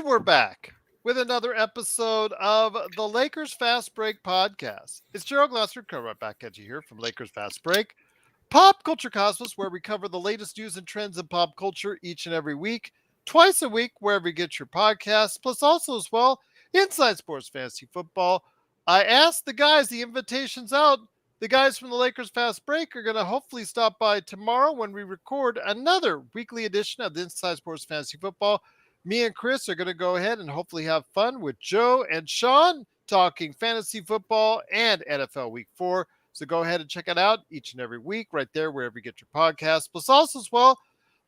we're back with another episode of the Lakers Fast Break podcast. It's Gerald Glasser coming right back at you here from Lakers Fast Break, Pop Culture Cosmos, where we cover the latest news and trends in pop culture each and every week, twice a week, wherever you get your podcasts, plus also as well, Inside Sports Fantasy Football. I asked the guys, the invitation's out. The guys from the Lakers Fast Break are going to hopefully stop by tomorrow when we record another weekly edition of the Inside Sports Fantasy Football. Me and Chris are going to go ahead and hopefully have fun with Joe and Sean talking fantasy football and NFL Week 4. So go ahead and check it out each and every week right there wherever you get your podcasts. Plus also as well,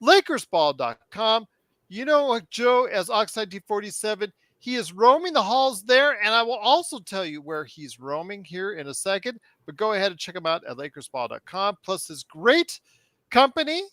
LakersBall.com. You know Joe as Oxide T47. He is roaming the halls there, and I will also tell you where he's roaming here in a second. But go ahead and check him out at LakersBall.com. Plus his great company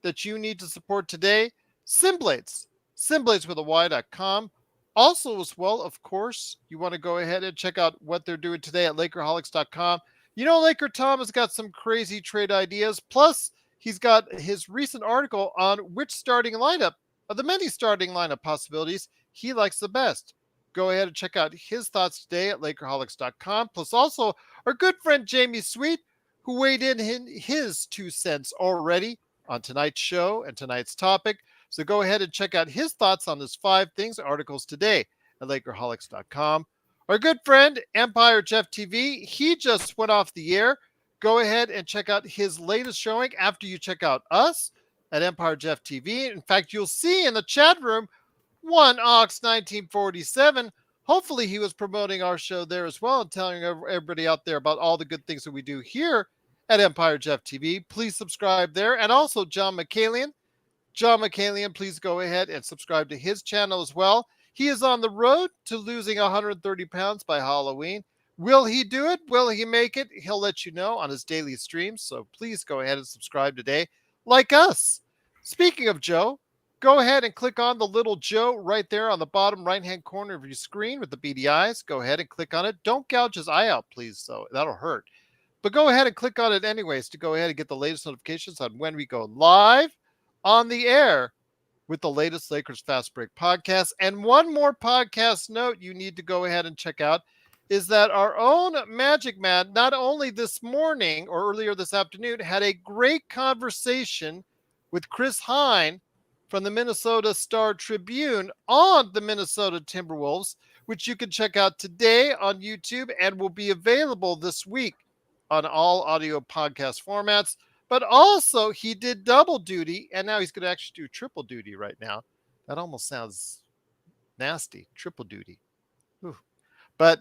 that you need to support today, Simblades. Simblades with a Y.com. Also, as well, of course, you want to go ahead and check out what they're doing today at Lakerholics.com. You know, Laker Tom has got some crazy trade ideas. Plus, he's got his recent article on which starting lineup of the many starting lineup possibilities he likes the best. Go ahead and check out his thoughts today at Lakerholics.com. Plus, also, our good friend Jamie Sweet, who weighed in his 2 cents already on tonight's show and tonight's topic. So go ahead and check out his thoughts on this 5 things articles today at Lakerholics.com. Our good friend Empire Jeff TV, he just went off the air. Go ahead and check out his latest showing after you check out us at Empire Jeff TV. In fact, you'll see in the chat room one Ox 1947. Hopefully he was promoting our show there as well and telling everybody out there about all the good things that we do here at Empire Jeff TV. Please subscribe there. And also John McCallion. John McCallion, please go ahead and subscribe to his channel as well. He is on the road to losing 130 pounds by Halloween. Will he do it? Will he make it? He'll let you know on his daily streams. So please go ahead and subscribe today, like us. Speaking of Joe, go ahead and click on the little Joe right there on the bottom right-hand corner of your screen with the beady eyes. Go ahead and click on it. Don't gouge his eye out, please, so that'll hurt. But go ahead and click on it anyways to go ahead and get the latest notifications on when we go live on the air with the latest Lakers Fast Break podcast. And one more podcast note you need to go ahead and check out is that our own Magic Man, not only this morning or earlier this afternoon, had a great conversation with Chris Hine from the Minnesota Star Tribune on the Minnesota Timberwolves, which you can check out today on YouTube and will be available this week on all audio podcast formats. But also, he did double duty, and now he's going to actually do triple duty right now. That almost sounds nasty, triple duty. Ooh. But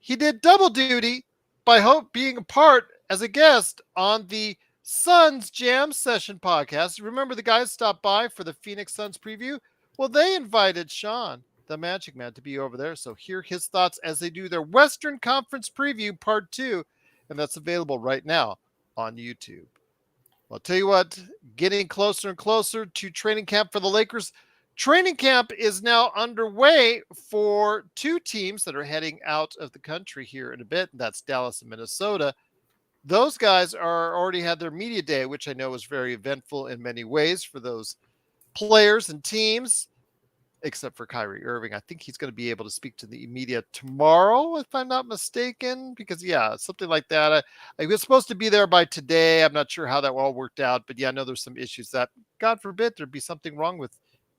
he did double duty by being a part as a guest on the Suns Jam Session podcast. Remember the guys stopped by for the Phoenix Suns preview? Well, they invited Sean, the Magic Man, to be over there. So hear his thoughts as they do their Western Conference preview part 2, and that's available right now on YouTube. I'll tell you what, getting closer and closer to training camp for the Lakers. Training camp is now underway for 2 teams that are heading out of the country here in a bit. That's Dallas and Minnesota. Those guys are already had their media day, which I know was very eventful in many ways for those players and teams, except for Kyrie Irving. I think he's going to be able to speak to the media tomorrow, if I'm not mistaken, because, yeah, something like that. I was supposed to be there by today. I'm not sure how that all worked out, but, yeah, I know there's some issues that, God forbid, there'd be something wrong with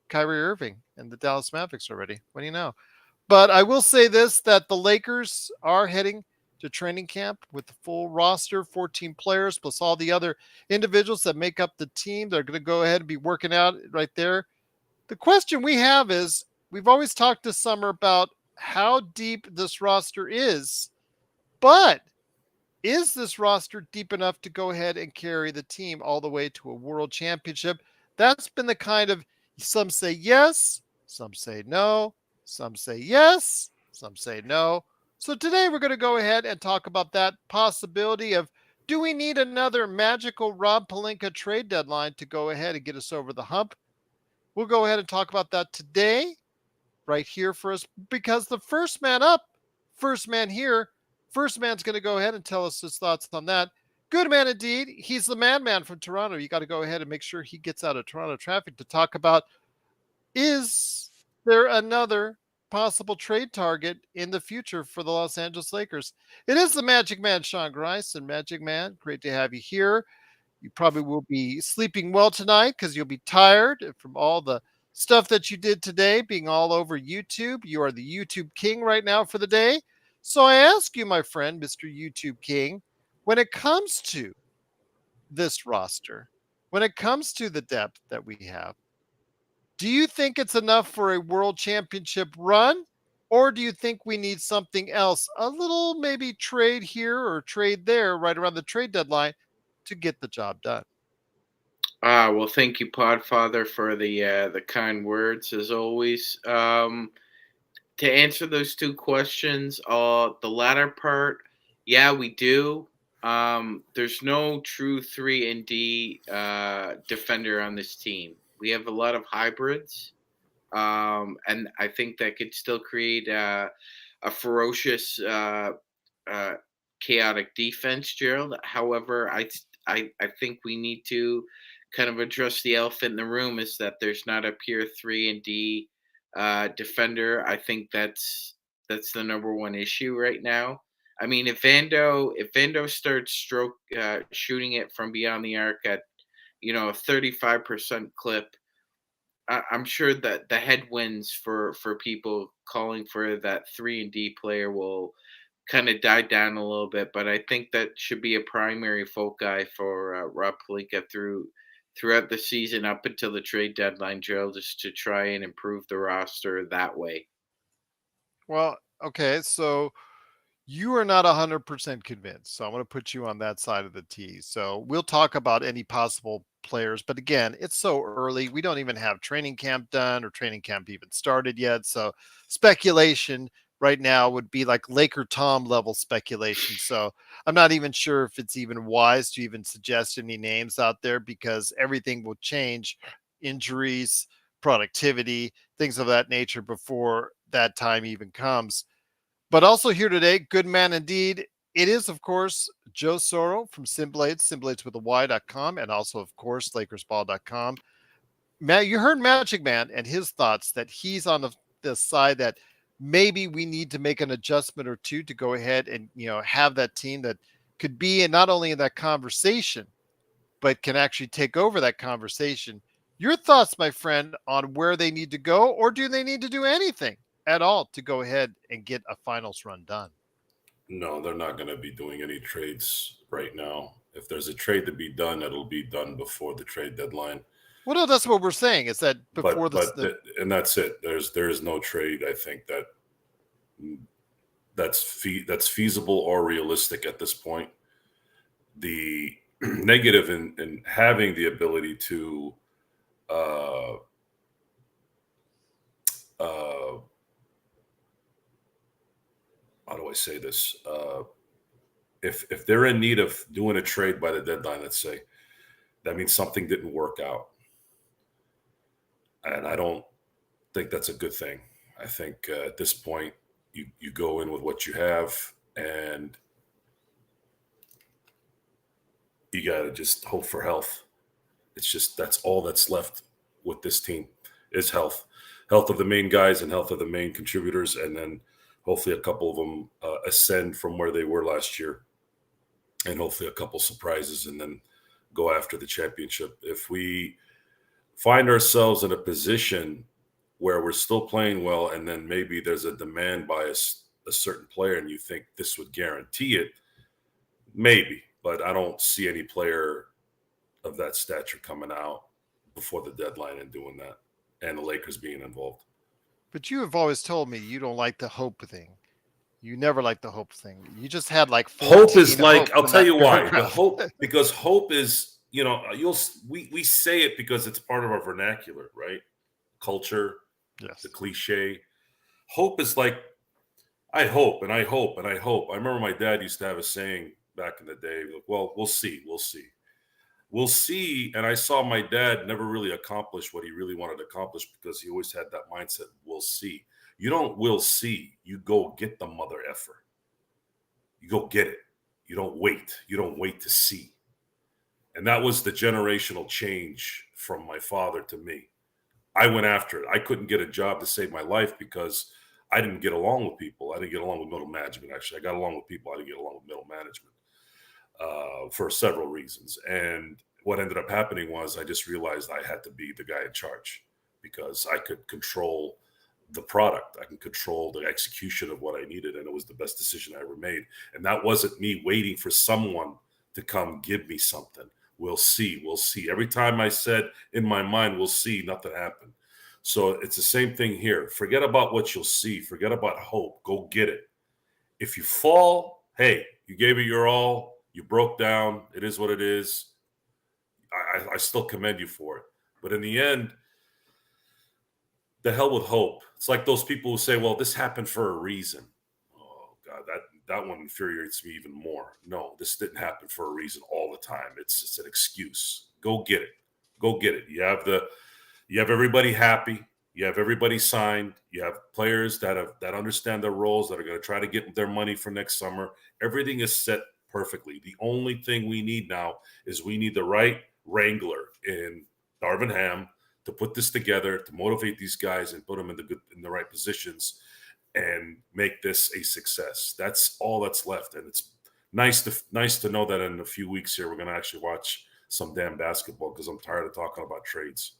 Kyrie Irving and the Dallas Mavericks already. What do you know? But I will say this, that the Lakers are heading to training camp with the full roster, 14 players, plus all the other individuals that make up the team. They're going to go ahead and be working out right there. The question we have is, we've always talked this summer about how deep this roster is, but is this roster deep enough to go ahead and carry the team all the way to a world championship? That's been the kind of, some say yes, some say no, some say yes, some say no. So today we're going to go ahead and talk about that possibility of, do we need another magical Rob Pelinka trade deadline to go ahead and get us over the hump? We'll go ahead and talk about that today, right here for us, because the first man up, first man here, first man's going to go ahead and tell us his thoughts on that. Good man indeed. He's the man from Toronto. You got to go ahead and make sure he gets out of Toronto traffic to talk about, is they're another possible trade target in the future for the Los Angeles Lakers. It is the Magic Man, Sean Grice. And Magic Man, great to have you here. You probably will be sleeping well tonight because you'll be tired from all the stuff that you did today, being all over YouTube. You are the YouTube king right now for the day. So I ask you, my friend, Mr. YouTube King, when it comes to this roster, when it comes to the depth that we have, do you think it's enough for a world championship run? Or do you think we need something else? A little maybe trade here or trade there right around the trade deadline to get the job done. Well, thank you, Podfather, for the kind words as always. To answer those two questions, the latter part, yeah, we do. There's no true 3 and D defender on this team. We have a lot of hybrids, and I think that could still create a ferocious, uh, chaotic defense, Gerald. However, I think we need to kind of address the elephant in the room is that there's not a pure 3 and D defender. I think that's the number one issue right now. I mean, if Vando starts shooting it from beyond the arc at a 35% clip, I'm sure that the headwinds for people calling for that 3 and D player will kind of die down a little bit. But I think that should be a primary foci for Rob Pelinka throughout the season up until the trade deadline, Joe, just to try and improve the roster that way. Well, okay, so you are not 100% convinced. So I'm going to put you on that side of the T. So we'll talk about any possible players. But again, it's so early. We don't even have training camp done or training camp even started yet. So speculation right now would be like Laker Tom level speculation. So I'm not even sure if it's even wise to even suggest any names out there because everything will change, injuries, productivity, things of that nature before that time even comes. But also here today, good man indeed. It is, of course, Joe Soro from Simblades with a Y.com, and also, of course, LakersBall.com. Matt, you heard Magic Man and his thoughts that he's on the side that maybe we need to make an adjustment or two to go ahead and have that team that could be in not only in that conversation, but can actually take over that conversation. Your thoughts, my friend, on where they need to go, or do they need to do anything at all to go ahead and get a finals run done? No, they're not going to be doing any trades right now. If there's a trade to be done, it'll be done before the trade deadline. Well, no, that's what we're saying is that before And that's it. There is no trade. I think that's feasible or realistic at this point. The negative in having the ability to uh, uh, how do I say this? If they're in need of doing a trade by the deadline, let's say, that means something didn't work out, and I don't think that's a good thing. I think at this point, you go in with what you have, and you got to just hope for health. It's just that's all that's left with this team is health of the main guys and health of the main contributors, and then hopefully a couple of them ascend from where they were last year, and hopefully a couple surprises, and then go after the championship. If we find ourselves in a position where we're still playing well, and then maybe there's a demand by a certain player, and you think this would guarantee it, maybe. But I don't see any player of that stature coming out before the deadline and doing that, and the Lakers being involved. But you have always told me you don't like the hope thing. You never liked the hope thing. You just had like Hope is 14 like, hopes I'll in tell that you why. The paragraph. hope, because hope is, we say it because it's part of our vernacular, right? Culture, Yes. the cliche. Hope is like, I hope and I hope and I hope. I remember my dad used to have a saying back in the day, like, well, we'll see, we'll see. We'll see. And I saw my dad never really accomplish what he really wanted to accomplish because he always had that mindset, we'll see. You don't will see, you go get the mother effer. You go get it. You don't wait. You don't wait to see. And that was the generational change from my father to me. I went after it. I couldn't get a job to save my life because I didn't get along with people. I didn't get along with middle management, actually. I got along with people. I didn't get along with middle management for several reasons. And what ended up happening was I just realized I had to be the guy in charge because I could control the product. I can control the execution of what I needed. And it was the best decision I ever made. And that wasn't me waiting for someone to come give me something. We'll see. We'll see. Every time I said in my mind, we'll see, nothing happened. So it's the same thing here. Forget about what you'll see. Forget about hope. Go get it. If you fall, hey, you gave it your all. You broke down. It is what it is. I still commend you for it. But in the end, the hell with hope. It's like those people who say, well, this happened for a reason. Oh, God, that one infuriates me even more. No, this didn't happen for a reason all the time. It's an excuse. Go get it. Go get it. You have everybody happy. You have everybody signed. You have players that understand their roles, that are going to try to get their money for next summer. Everything is set perfectly. The only thing we need now is we need the right wrangler in Darvin Ham to put this together, to motivate these guys and put them in the right positions and make this a success. That's all that's left. And it's nice to know that in a few weeks here, we're going to actually watch some damn basketball because I'm tired of talking about trades.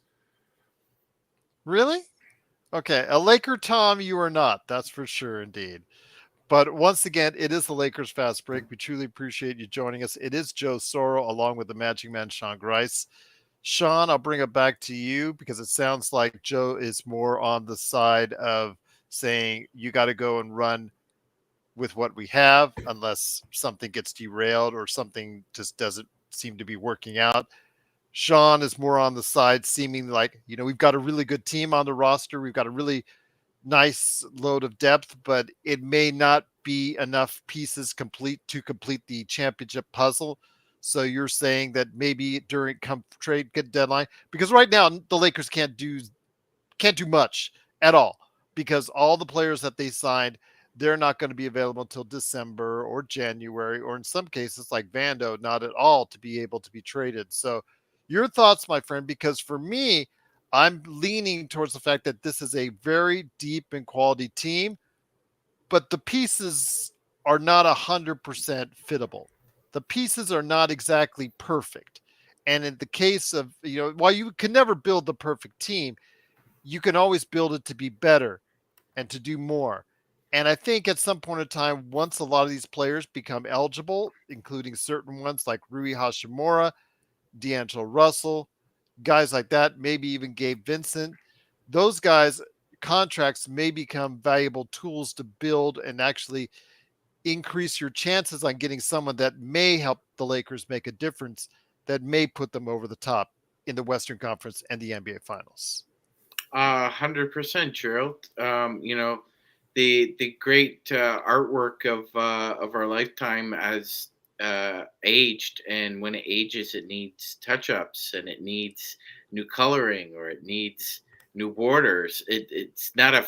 Really? Okay, a Laker Tom, you are not. That's for sure, indeed. But once again, it is the Lakers Fast Break. We truly appreciate you joining us. It is Joe Soro along with the Magic Man, Sean Grice. Sean, I'll bring it back to you because it sounds like Joe is more on the side of saying you got to go and run with what we have unless something gets derailed or something just doesn't seem to be working out. Sean is more on the side, seeming like, we've got a really good team on the roster. We've got a really nice load of depth, but it may not be enough pieces to complete the championship puzzle. So you're saying that maybe during trade deadline, because right now the Lakers can't do much at all because all the players that they signed, they're not going to be available until December or January, or in some cases like Vando, not at all to be able to be traded. So your thoughts, my friend, because for me, I'm leaning towards the fact that this is a very deep and quality team, but the pieces are not 100% fittable. The pieces are not exactly perfect. And in the case of, while you can never build the perfect team, you can always build it to be better and to do more. And I think at some point in time, once a lot of these players become eligible, including certain ones like Rui Hashimura, D'Angelo Russell, guys like that, maybe even Gabe Vincent, those guys' contracts may become valuable tools to build and actually increase your chances on getting someone that may help the Lakers make a difference, that may put them over the top in the Western Conference and the NBA Finals. 100%, Gerald. The great artwork of our lifetime has aged, and when it ages, it needs touch-ups and it needs new coloring or it needs new borders. It's not a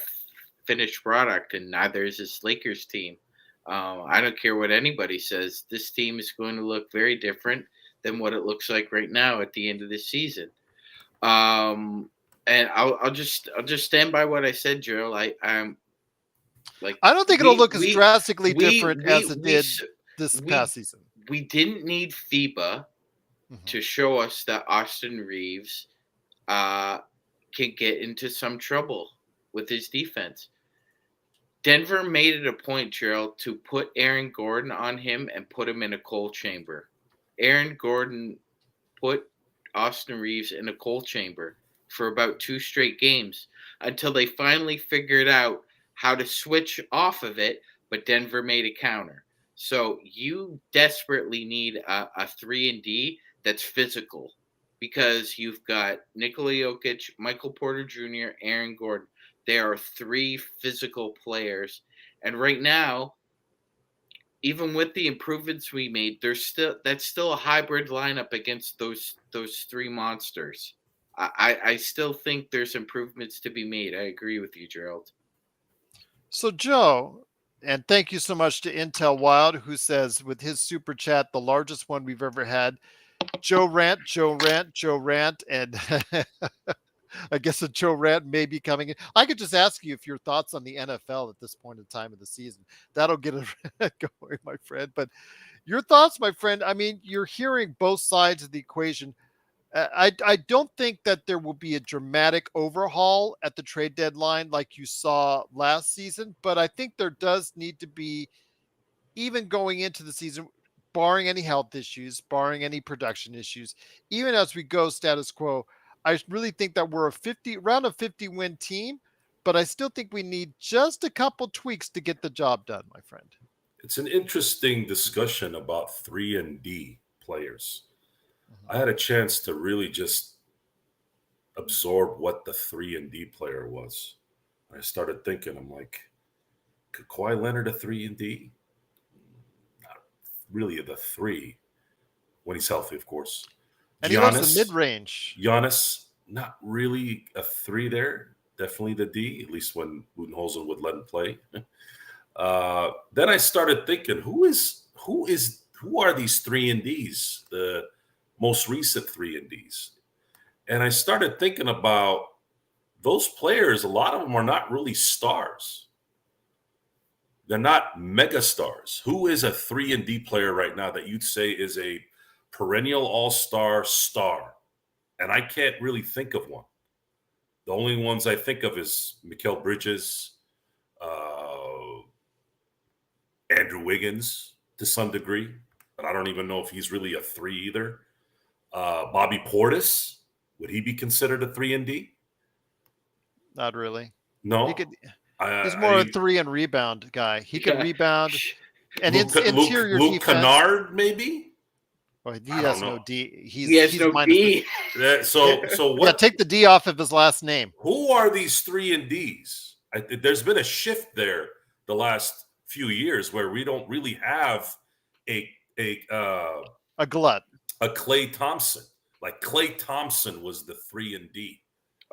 finished product, and neither is this Lakers team. I don't care what anybody says. This team is going to look very different than what it looks like right now at the end of the season. And I'll just stand by what I said, Joe. I'm like I don't think it'll look as we drastically we different we as it we did s- this we past season. we didn't need FIBA Mhm. to show us that Austin Reeves uh, can get into some trouble with his defense. Denver made it a point, Gerald, to put Aaron Gordon on him and put him in a cold chamber. Aaron Gordon put Austin Reeves in a cold chamber for about 2 straight games until they finally figured out how to switch off of it, but Denver made a counter. So you desperately need a 3 and D that's physical because you've got Nikola Jokic, Michael Porter Jr., Aaron Gordon. They are 3 physical players. And right now, even with the improvements we made, that's still a hybrid lineup against those 3 monsters. I still think there's improvements to be made. I agree with you, Gerald. So, Joe, and thank you so much to Intel Wild, who says with his super chat, the largest one we've ever had, Joe Rant, Joe Rant, Joe Rant. And I guess a Joe Rant may be coming in. I could just ask you if your thoughts on the NFL at this point in time of the season. That'll get it going, my friend. But your thoughts, my friend. I mean, you're hearing both sides of the equation. I don't think that there will be a dramatic overhaul at the trade deadline like you saw last season, but I think there does need to be, even going into the season, barring any health issues, barring any production issues, even as we go status quo, I really think that we're around a 50 win team, but I still think we need just a couple tweaks to get the job done, my friend. It's an interesting discussion about 3 and D players. Mhm. I had a chance to really just absorb what the 3 and D player was. I started thinking, I'm like, could Kawhi Leonard a 3 and D? Not really the three when he's healthy, of course. And he loves the mid Giannis, range. Giannis, not really a three there. Definitely the D, at least when Budenholzer would let him play. Then I started thinking, who are these 3 and Ds? The most recent 3 and Ds. And I started thinking about those players. A lot of them are not really stars. They're not mega stars. Who is a 3 and D player right now that you'd say is a perennial all-star star? And I can't really think of one. The only ones I think of is Mikal Bridges, Andrew Wiggins to some degree, but I don't even know if he's really a three either. Bobby Portis, would he be considered a 3 and D? Not really. No. He could. He's more a 3 and rebound guy. He can rebound and interior Luke defense. Kennard, maybe. Well, he I has don't no know. D. He has he's no minus D. So Yeah, what? take the D off of his last name. Who are these 3 and Ds? There's been a shift there the last few years where we don't really have a glut. a Klay Thompson. Like Klay Thompson was the 3 and D.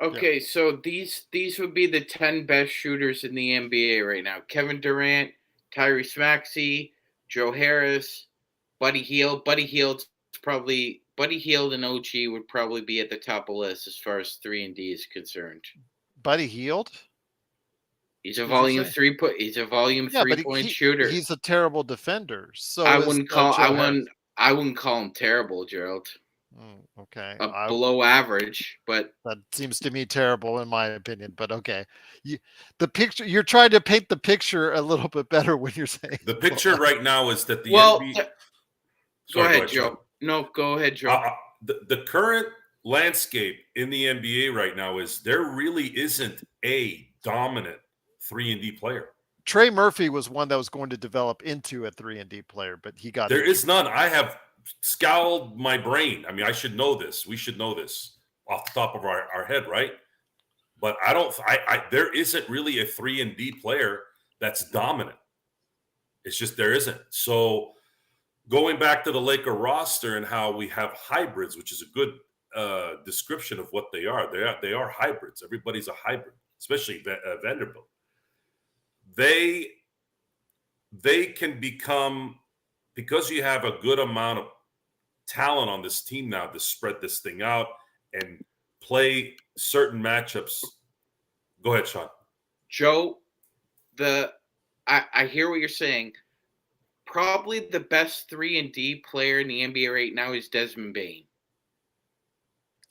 Okay, so these would be the 10 best shooters in the NBA right now. Kevin Durant, Tyrese Maxey, Joe Harris, Buddy Hield. Buddy Hield and OG would probably be at the top of the list as far as 3 and D is concerned. Buddy Hield? He's a volume 3-point shooter. He's a terrible defender. So I wouldn't call him terrible, Gerald. Okay. Below average, but that seems to me terrible in my opinion. But okay, the picture, you're trying to paint the picture a little bit better when you're saying the picture right now is that the NBA. Go ahead, Joe. No, go ahead, Joe. The current landscape in the NBA right now is there really isn't a dominant 3 and D player. Trey Murphy was one that was going to develop into a 3 and D player, but he got there is none. I have scowled my brain. I mean, I should know this. We should know this off the top of our head, right? But there isn't really a 3 and D player that's dominant. It's just there isn't. So going back to the Laker roster and how we have hybrids, which is a good description of what they are. They are hybrids. Everybody's a hybrid, especially Vanderbilt. They can become, because you have a good amount of talent on this team now to spread this thing out and play certain matchups. Go ahead, Sean. Joe, I hear what you're saying. Probably the best 3 and D player in the NBA right now is Desmond Bane.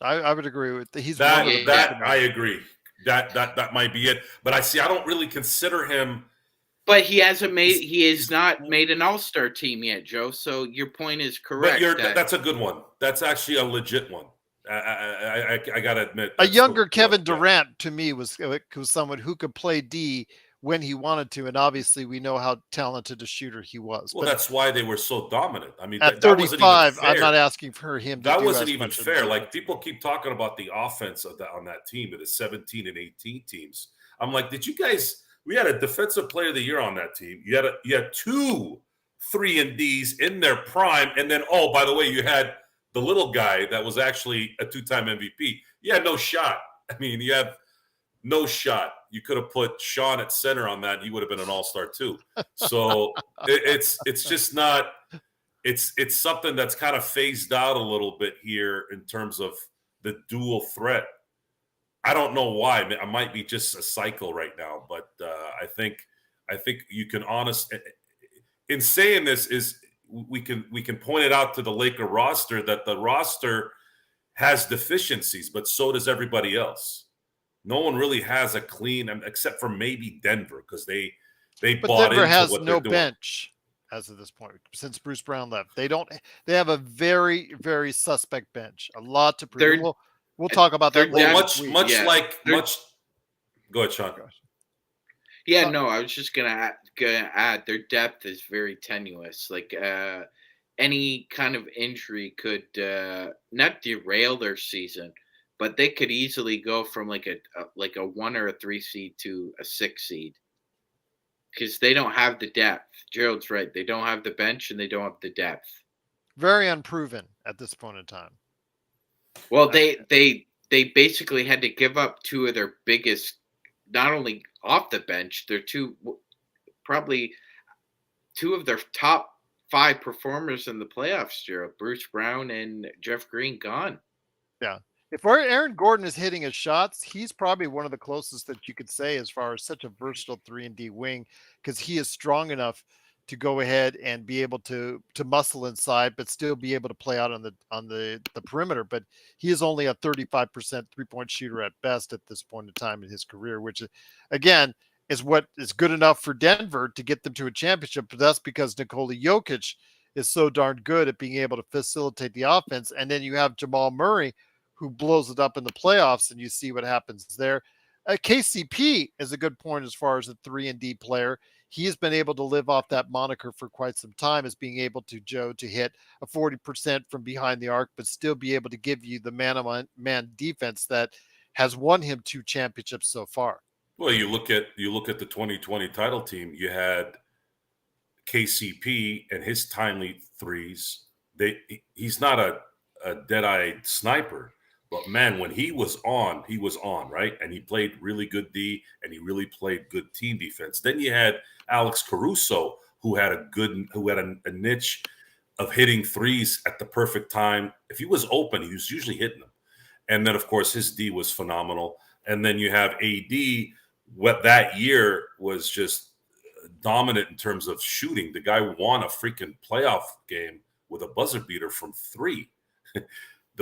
I would agree with he's that. One of the that I agree. That might be it. But I don't really consider him. But he has not made an all-star team yet, Joe. So your point is correct. That's a good one. That's actually a legit one. I gotta admit, a younger Kevin Durant to me was someone who could play D when he wanted to, and obviously we know how talented a shooter he was. Well, that's why they were so dominant. I mean, at 35, I'm not asking for him. That wasn't even fair. Like people keep talking about the offense on that team, of the 17 and 18 teams. I'm like, did you guys? We had a defensive player of the year on that team. You had 2 3 and Ds in their prime, and then by the way, you had the little guy that was actually a 2-time MVP. You had no shot. I mean, you have no shot. You could have put Sean at center on that. He would have been an all-star too. So it's just not. It's something that's kind of phased out a little bit here in terms of the dual threat. I don't know why. It might be just a cycle right now, but I think you can in saying this is we can point it out to the Laker roster that the roster has deficiencies, but so does everybody else. No one really has a clean, except for maybe Denver, because they But bought Denver into has what they're no doing. bench as of this point since Bruce Brown left. They don't. They have a very, very suspect bench. A lot to prove, and They're we'll talk about they're that Well, later depth. this week. Yeah, they're Go ahead, Sean. Gosh. yeah. Uh, No, I was just gonna add their depth is very tenuous. Like any kind of injury could not derail their season, but they could easily go from like a 1 or a 3 seed to a 6 seed because they don't have the depth. Gerald's right. They don't have the bench and they don't have the depth. very unproven at this point in time. Well, Uh, they basically had to give up two of their biggest, not only off the bench, they're probably two of their top 5 performers in the playoffs. Gerald, Bruce Brown and Jeff Green gone. Yeah. If Aaron Gordon is hitting his shots, he's probably one of the closest that you could say as far as such a versatile 3 and D wing, because he is strong enough to go ahead and be able to muscle inside, but still be able to play out on the perimeter. But he is only a 35% 3-point shooter at best at this point in time in his career, which again is what is good enough for Denver to get them to a championship. But that's because Nikola Jokic is so darn good at being able to facilitate the offense. And then you have Jamal Murray, who blows it up in the playoffs, and you see what happens there. KCP is a good point as far as a 3 and D player. He has been able to live off that moniker for quite some time, as being able to, Joe, to hit a 40% from behind the arc, but still be able to give you the man defense that has won him 2 championships so far. Well, you look at the 2020 title team. You had KCP and his timely threes. He's not a dead-eyed sniper, but man, when he was on, right? And he played really good D, and he really played good team defense. Then you had Alex Caruso, who had a niche of hitting threes at the perfect time. If he was open, he was usually hitting them. And then, of course, his D was phenomenal. And then you have AD, what that year was just dominant in terms of shooting. The guy won a freaking playoff game with a buzzer beater from 3.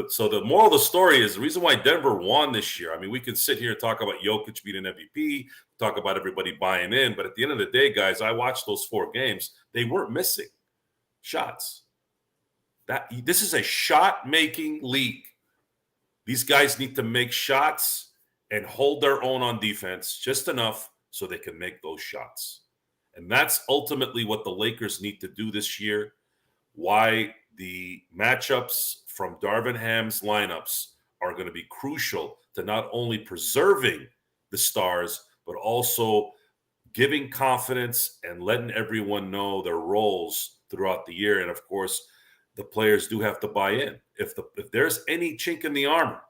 So the moral of the story is the reason why Denver won this year. I mean, we can sit here and talk about Jokic being an MVP, talk about everybody buying in, but at the end of the day, guys, I watched those 4 games. They weren't missing shots. This is a shot-making league. These guys need to make shots and hold their own on defense just enough so they can make those shots. And that's ultimately what the Lakers need to do this year. Why the matchups from Darvin Ham's lineups are going to be crucial to not only preserving the stars, but also giving confidence and letting everyone know their roles throughout the year. And of course, the players do have to buy in. If there's any chink in the armor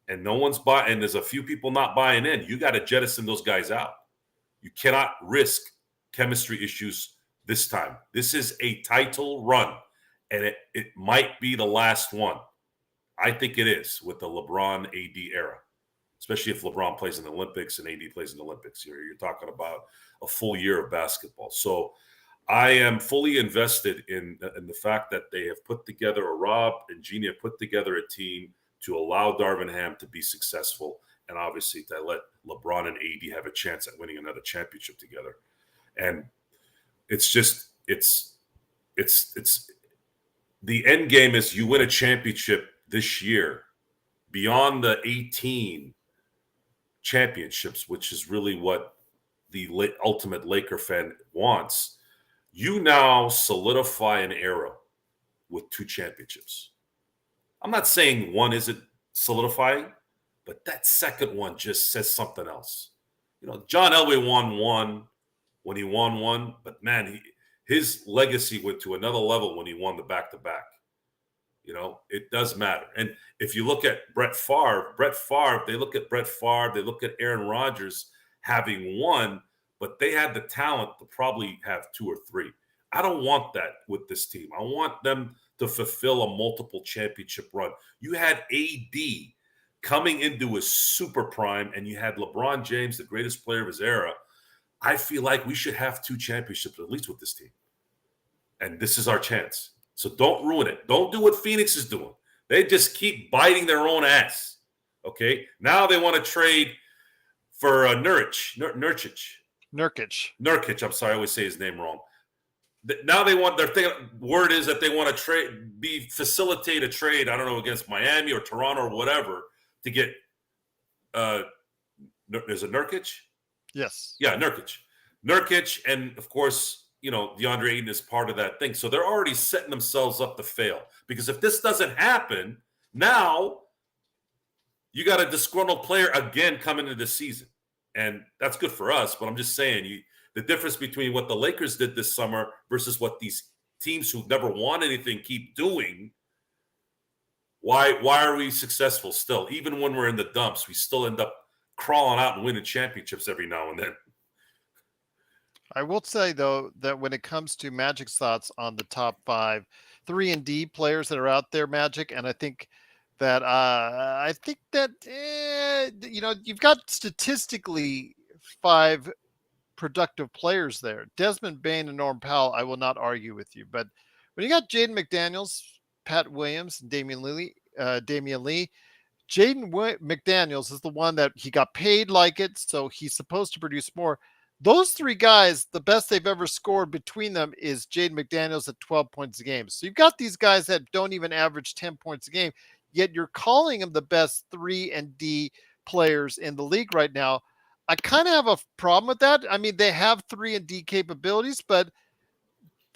and no one's buying, and there's a few people not buying in, you got to jettison those guys out. You cannot risk chemistry issues this time. This is a title run, and it might be the last one. I think it is with the LeBron AD era, especially if LeBron plays in the Olympics and AD plays in the Olympics. You're talking about a full year of basketball. So I am fully invested in the fact that they have put together, or Rob and Jeannie have put together a team to allow Darvin Ham to be successful, and obviously to let LeBron and AD have a chance at winning another championship together. And it's the end game is you win a championship this year beyond the 18 championships, which is really what the ultimate Laker fan wants. You now solidify an era with 2 championships. I'm not saying one isn't solidifying, but that second one just says something else. You know, John Elway won one when he won one, but man, his legacy went to another level when he won the back-to-back. You know, it does matter. And if you look at Brett Favre, they look at Brett Favre, they look at Aaron Rodgers having won, but they had the talent to probably have 2 or 3. I don't want that with this team. I want them to fulfill a multiple championship run. You had AD coming into his super prime, and you had LeBron James, the greatest player of his era, I feel like we should have 2 championships at least with this team. And this is our chance. So don't ruin it. Don't do what Phoenix is doing. They just keep biting their own ass. Okay? Now they want to trade for Nurkic. I'm sorry, I always say his name wrong. Now they want word is that they want to facilitate a trade, I don't know, against Miami or Toronto or whatever to get there's a Nurkic? Yes. Yeah, Nurkic, and of course, DeAndre Ayton is part of that thing. So they're already setting themselves up to fail. Because if this doesn't happen, now you got a disgruntled player again coming into the season. And that's good for us, but I'm just saying the difference between what the Lakers did this summer versus what these teams who've never won anything keep doing. Why are we successful still? Even when we're in the dumps, we still end up crawling out and winning championships every now and then. I will say, though, that when it comes to Magic's thoughts on the top 5 3-and-D players that are out there, Magic, and I think that you've got statistically 5 productive players there. Desmond Bain and Norm Powell, I will not argue with you. But when you got Jaden McDaniels, Pat Williams, and Damian Lee, Jaden McDaniels is the one that he got paid like it, so he's supposed to produce more. Those 3 guys, the best they've ever scored between them is Jaden McDaniels at 12 points a game. So you've got these guys that don't even average 10 points a game, yet you're calling them the best 3-and-D players in the league right now. I kind of have a problem with that. I mean, they have 3-and-D capabilities, but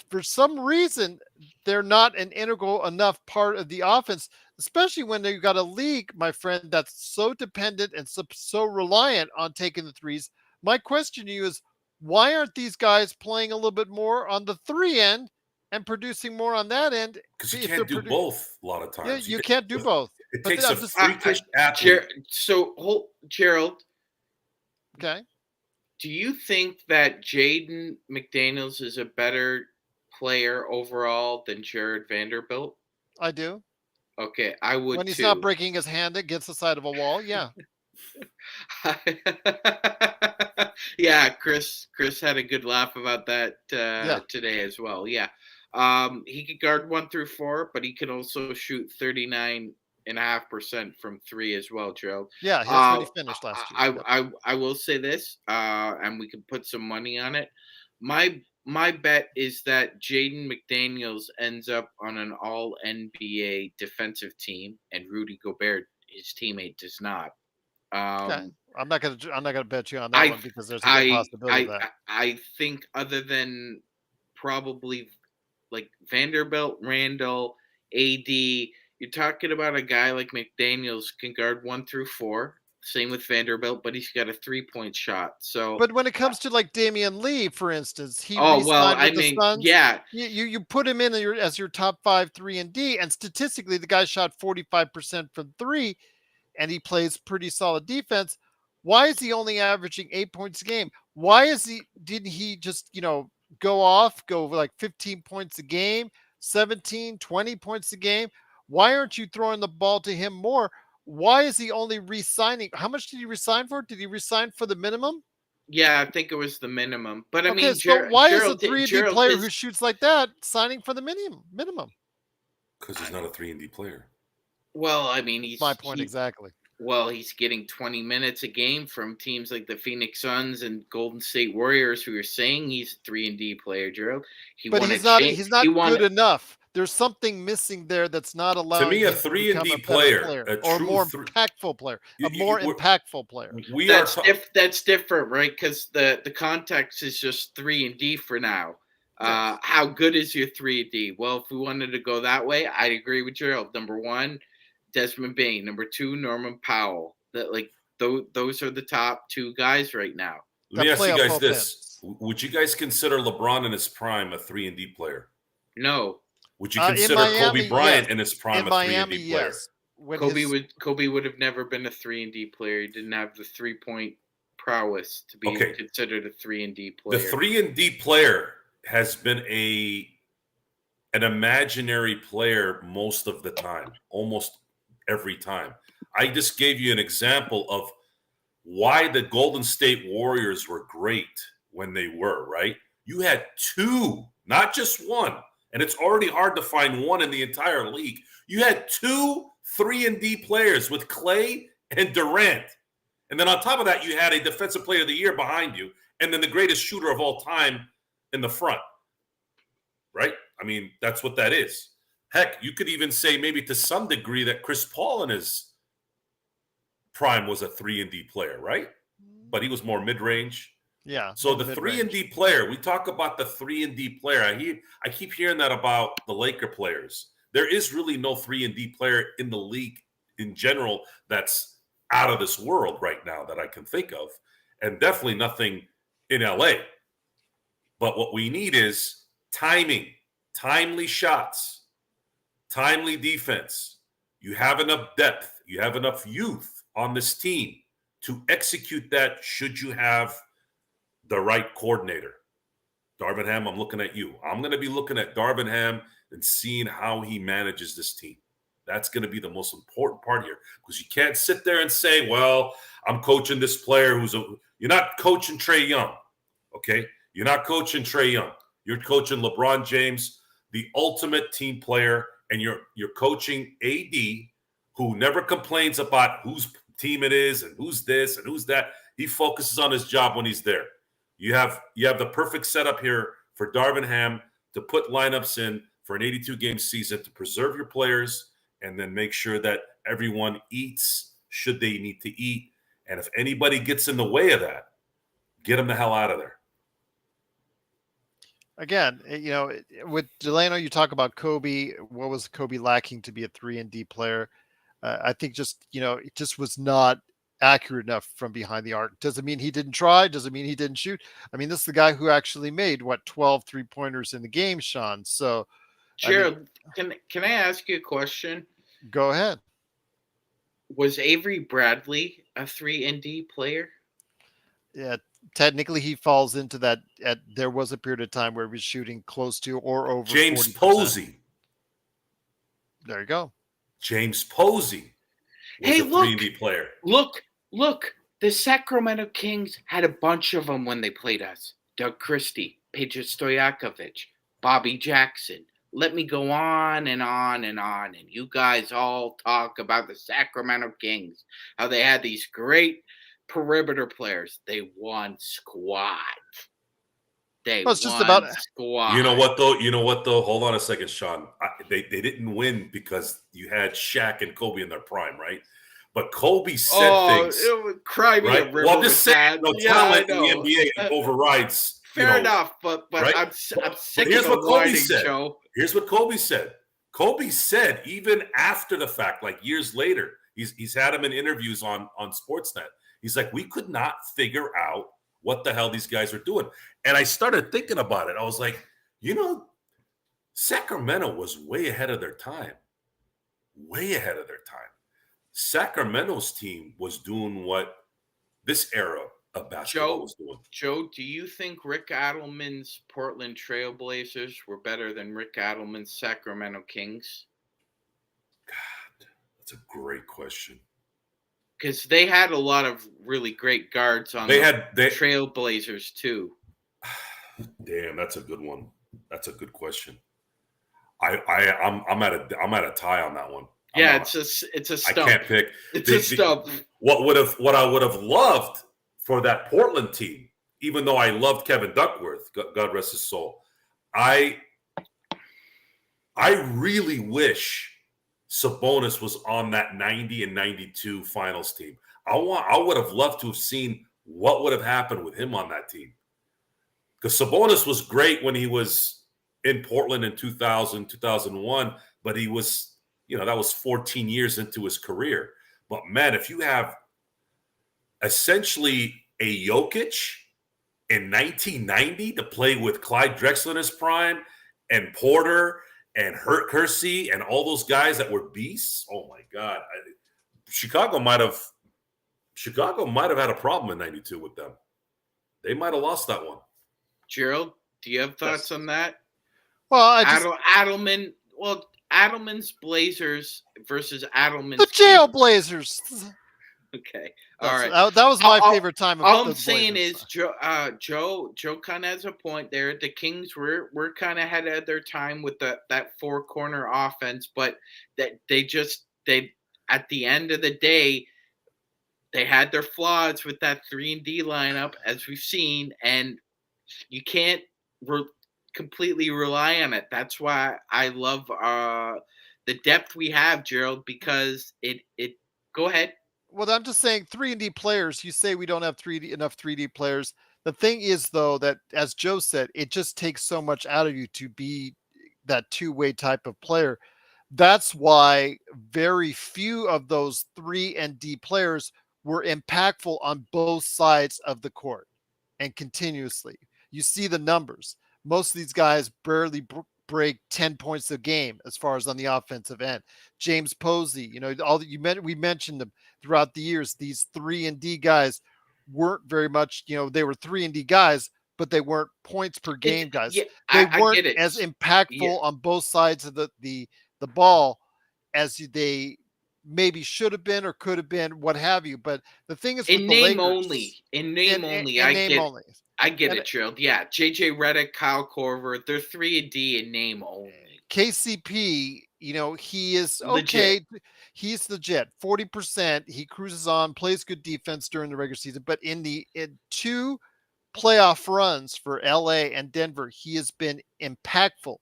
for some reason, they're not an integral enough part of the offense, especially when you've got a league, my friend, that's so dependent and so reliant on taking the threes. My question to you is, why aren't these guys playing a little bit more on the 3 end and producing more on that end? Because you can't do both a lot of times. Yeah, you can't do both. It takes a freakish athlete. Gerald. Okay. Do you think that Jaden McDaniels is a better player overall than Jared Vanderbilt? I do. Okay, I would when he's too. not breaking his hand against the side of a wall. Yeah. Yeah, Chris had a good laugh about that today as well. Yeah. He could guard 1 through 4, but he can also shoot 39.5% from 3 as well, Gerald. Yeah, that's what he finished last year. I will say this, and we can put some money on it. My bet is that Jaden McDaniels ends up on an all NBA defensive team, and Rudy Gobert, his teammate, does not. Okay. I'm not gonna bet you on that one because there's a good possibility of that. I think other than probably like Vanderbilt, Randall, AD, you're talking about a guy like McDaniels can guard 1 through 4. Same with Vanderbilt, but he's got a 3-point shot. So, but when it comes to like Damian Lee, for instance, he the Suns. Yeah, you put him in as your top 5 3-and-D, and statistically, the guy shot 45% from 3, and he plays pretty solid defense. Why is he only averaging 8 points a game? Didn't he just go like 15 points a game, 17, 20 points a game? Why aren't you throwing the ball to him more? Why is he only re-signing? How much did he resign for? Did he resign for the minimum? Yeah, I think it was the minimum. But I mean, so why is a 3-and-D player who shoots like that signing for the minimum? Because he's not a 3-and-D player. Well, I mean, my point exactly. Well, he's getting 20 minutes a game from teams like the Phoenix Suns and Golden State Warriors, who are saying he's a 3-and-D player, Gerald. But he's not good enough. There's something missing there that's not allowing to me a 3-and-D player, or more impactful player, impactful player. That's different, right? Because the context is just 3-and-D for now. Yes. How good is your 3-and-D? Well, if we wanted to go that way, I'd agree with Gerald. Number 1, Desmond Bain. Number 2, Norman Powell. Those are the top 2 guys right now. Let me ask you guys this: would you guys consider LeBron in his prime a 3-and-D player? No. Would you consider Kobe Bryant in his prime a 3-and-D player? Yes. Kobe would have never been a 3-and-D player. He didn't have the 3-point prowess to be considered a 3-and-D player. The 3-and-D player has been an imaginary player most of the time, almost every time. I just gave you an example of why the Golden State Warriors were great when they were, right? You had two, not just one. And it's already hard to find one in the entire league. You had 2 3-and-D players with Clay and Durant. And then on top of that, you had a defensive player of the year behind you, and then the greatest shooter of all time in the front. Right? I mean, that's what that is. Heck, you could even say maybe to some degree that Chris Paul in his prime was a 3-and-D player, right? But he was more mid-range. Yeah. So the 3-and-D player, we talk about the 3-and-D player. I keep hearing that about the Laker players. There is really no 3-and-D player in the league in general that's out of this world right now that I can think of, and definitely nothing in LA. But what we need is timing, timely shots, timely defense. You have enough depth, you have enough youth on this team to execute that should you have the right coordinator. Darvin Ham, I'm looking at you. I'm going to be looking at Darvin Ham and seeing how he manages this team. That's going to be the most important part here, because you can't sit there and say, well, I'm coaching this player you're not coaching Trae Young, okay? You're not coaching Trae Young. You're coaching LeBron James, the ultimate team player, and you're coaching AD, who never complains about whose team it is and who's this and who's that. He focuses on his job when he's there. You have the perfect setup here for Darvin Ham to put lineups in for an 82-game season to preserve your players and then make sure that everyone eats should they need to eat. And if anybody gets in the way of that, get them the hell out of there. Again, with Delano, you talk about Kobe. What was Kobe lacking to be a 3-and-D player? I think it just was not accurate enough from behind the arc. Doesn't mean he didn't try. Doesn't mean he didn't shoot. I mean, this is the guy who actually made 12 3-pointers in the game, Sean. So, Gerald, can I ask you a question? Go ahead. Was Avery Bradley a 3-and-D player? Yeah, technically he falls into that. There was a period of time where he was shooting close to or over James 40%. Posey. There you go. James Posey was a 3-and-D player. Look. The Sacramento Kings had a bunch of them when they played us. Doug Christie, Peja Stojakovic, Bobby Jackson. Let me go on and on and on. And you guys all talk about the Sacramento Kings, how they had these great perimeter players. They won squad. Squad. You know what though? Hold on a second, Sean. They didn't win because you had Shaq and Kobe in their prime, right? But Kobe said things. It would cry me right? a river. Well, I'm just saying, talent in the NBA overrides. Fair enough, but right? I'm sick here's of what Kobe whining, said. Joe. Here's what Kobe said. Kobe said, even after the fact, like years later, he's had him in interviews on Sportsnet. He's like, we could not figure out what the hell these guys are doing. And I started thinking about it. I was like, Sacramento was way ahead of their time. Way ahead of their time. Sacramento's team was doing what this era of basketball was doing. Joe, do you think Rick Adelman's Portland Trailblazers were better than Rick Adelman's Sacramento Kings? God, that's a great question. Because they had a lot of really great guards on the Trailblazers too. Damn, that's a good one. That's a good question. I'm at a tie on that one. It's a stump. I can't pick. It's a stump. What I would have loved for that Portland team, even though I loved Kevin Duckworth, God rest his soul, I really wish Sabonis was on that 90 and 92 finals team. I would have loved to have seen what would have happened with him on that team. Because Sabonis was great when he was in Portland in 2000, 2001, but he was, that was 14 years into his career. But man, if you have essentially a Jokic in 1990 to play with Clyde Drexler in his prime and Porter and Hurt Kersey and all those guys that were beasts, oh my God. Chicago might have had a problem in 92 with them. They might have lost that one. Gerald, do you have thoughts on that? Well, Adelman. Well, Adelman's Blazers versus The Adelman's Kings. Jailblazers. Okay, all right. That was my favorite time of All the I'm saying Blazers. is Joe kind of has a point there. The Kings were kind of ahead of their time with that four corner offense, but that they at the end of the day they had their flaws with that 3-and-D lineup, as we've seen, and you can't completely rely on it. That's why I love the depth we have, Gerald, because it. Go ahead. Well, I'm just saying 3-and-D players. You say we don't have enough 3-D players. The thing is, though, that as Joe said, it just takes so much out of you to be that two-way type of player. That's why very few of those 3-and-D players were impactful on both sides of the court and continuously. You see the numbers. Most of these guys barely break 10 points a game as far as on the offensive end. James Posey, all that we mentioned them throughout the years. These 3-and-D guys weren't very much, they were 3-and-D guys, but they weren't points per game guys. Yeah, They I weren't get it. as Yeah. impactful on both sides of the ball as they maybe should have been or could have been, what have you. But the thing is with In the name Lakers, only. In name only. in name only. I get And it, Gerald. Yeah. JJ Redick, Kyle Korver, they're 3-and-D in name only. KCP, he is Legit. okay. He's legit. 40%. He cruises on, plays good defense during the regular season. But in two playoff runs for LA and Denver, he has been impactful,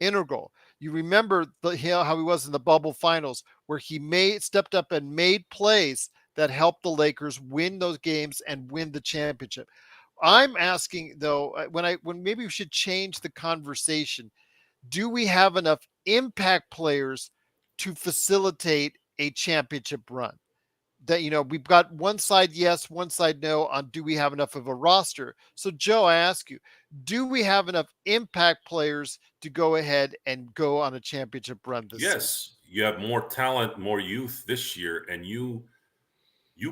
integral. You remember how he was in the bubble finals, where he stepped up and made plays that helped the Lakers win those games and win the championship. I'm asking though, when maybe we should change the conversation. Do we have enough impact players to facilitate a championship run? That we've got one side yes, one side no on do we have enough of a roster. So Joe, I ask you, do we have enough impact players to go ahead and go on a championship run this season? Yes, you have more talent, more youth this year, and you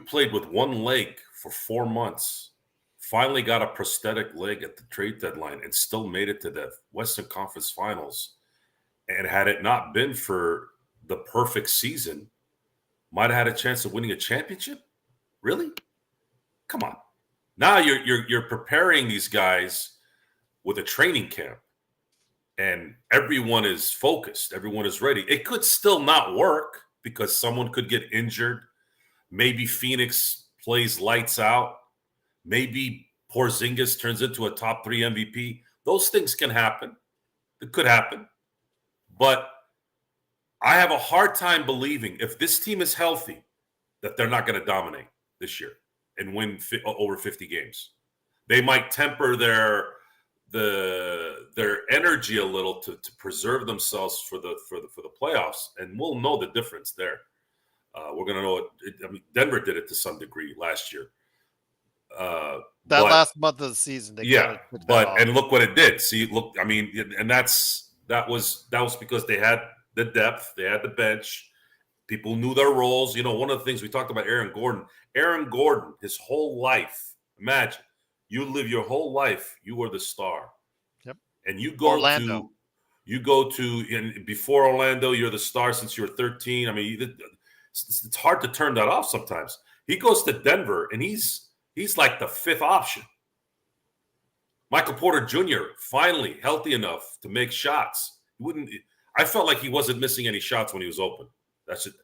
played with one leg for 4 months. Finally got a prosthetic leg at the trade deadline and still made it to the Western Conference Finals. And had it not been for the perfect season, might have had a chance of winning a championship. Really? Come on. Now you're preparing these guys with a training camp, and everyone is focused. Everyone is ready. It could still not work because someone could get injured. Maybe Phoenix plays lights out. Maybe Porzingis turns into a top 3 MVP. Those things can happen. It could happen. But I have a hard time believing if this team is healthy that they're not going to dominate this year and win over 50 games. They might temper their energy a little to preserve themselves for the playoffs, and we'll know the difference there. We're going to know it. I mean, Denver did it to some degree last year. Last month of the season, and look what it did. See, look, I mean, and that was because they had the depth, they had the bench, people knew their roles. One of the things we talked about Aaron Gordon, his whole life. Imagine you live your whole life, you were the star. Yep. And you go to and before Orlando, you're the star since you were 13. I mean, it's hard to turn that off sometimes. He goes to Denver and he's like the fifth option. Michael Porter Jr. finally healthy enough to make shots. I felt like he wasn't missing any shots when he was open. That's it.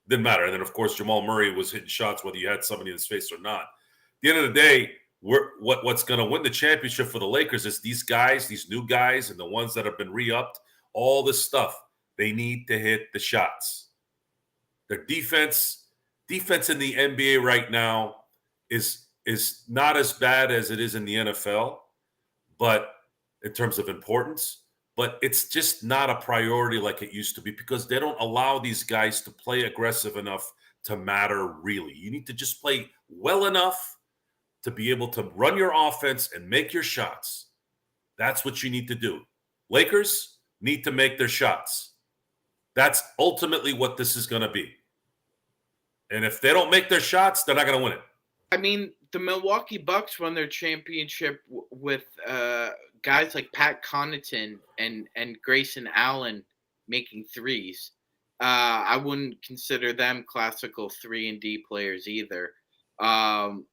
Didn't matter. And then, of course, Jamal Murray was hitting shots whether you had somebody in his face or not. At the end of the day, what's going to win the championship for the Lakers is these guys, these new guys, and the ones that have been re-upped, all this stuff. They need to hit the shots. Their defense in the NBA right now is not as bad as it is in the NFL, but in terms of importance, but it's just not a priority like it used to be because they don't allow these guys to play aggressive enough to matter really. You need to just play well enough to be able to run your offense and make your shots. That's what you need to do. Lakers need to make their shots. That's ultimately what this is going to be. And if they don't make their shots, they're not going to win it. I mean, the Milwaukee Bucks won their championship with guys like Pat Connaughton and Grayson Allen making threes. I wouldn't consider them classical 3-and-D players either. Um,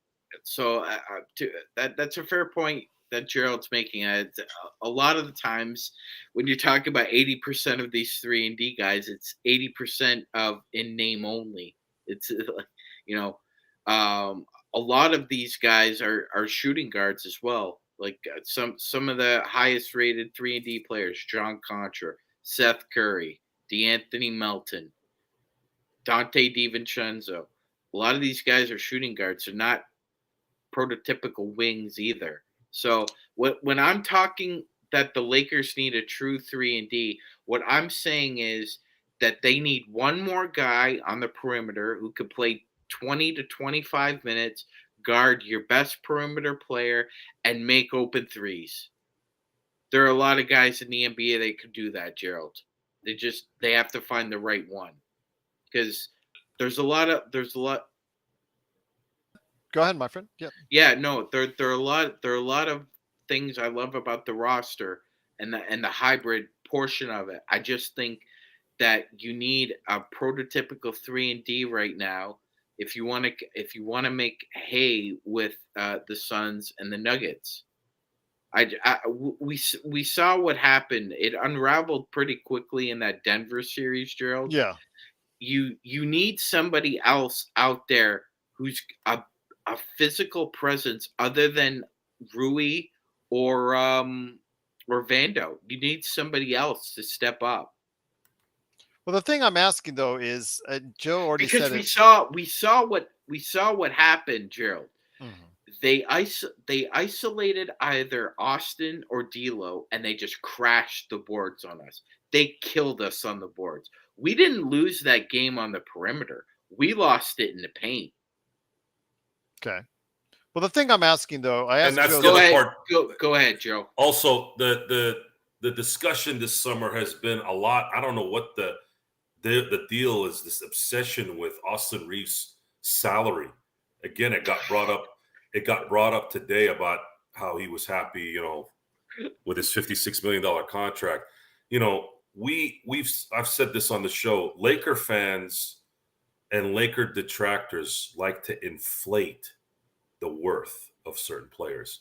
that's a fair point that Gerald's making. A lot of the times when you're talking about 80% of these 3-and-D guys, it's 80% of in name only. It's you know, a lot of these guys are shooting guards as well. Like some of the highest rated 3-and-D players: John Contra, Seth Curry, DeAnthony Melton, Dante DiVincenzo. A lot of these guys are shooting guards. They're not prototypical wings either. So when I'm talking that the Lakers need a true 3-and-D, what I'm saying is that they need one more guy on the perimeter who could play 20 to 25 minutes, guard your best perimeter player, and make open threes. There are a lot of guys in the NBA that could do that, Gerald. They have to find the right one, because there's a lot. Go ahead, my friend. Yeah. Yeah, no, there are a lot of things I love about the roster and the hybrid portion of it. I just think that you need a prototypical 3-and-D right now if you want to make hay with the Suns and the Nuggets. We saw what happened. It unraveled pretty quickly in that Denver series, Gerald. Yeah. You need somebody else out there who's a physical presence other than Rui or Vando. You need somebody else to step up. Well, the thing I'm asking though is, Joe already Because said we it. saw what happened, Gerald. Mhm. They isolated either Austin or D'Lo, and they just crashed the boards on us. They killed us on the boards. We didn't lose that game on the perimeter. We lost it in the paint. Okay. Well, the thing I'm asking though, I asked And that's Joe. the Go other ahead. part. Go ahead, Joe. Also, the discussion this summer has been a lot. I don't know what the deal is. This obsession with Austin Reeves' salary. Again, it got brought up. It got brought up today about how he was happy, with his $56 million contract. I've said this on the show. Laker fans and Laker detractors like to inflate the worth of certain players.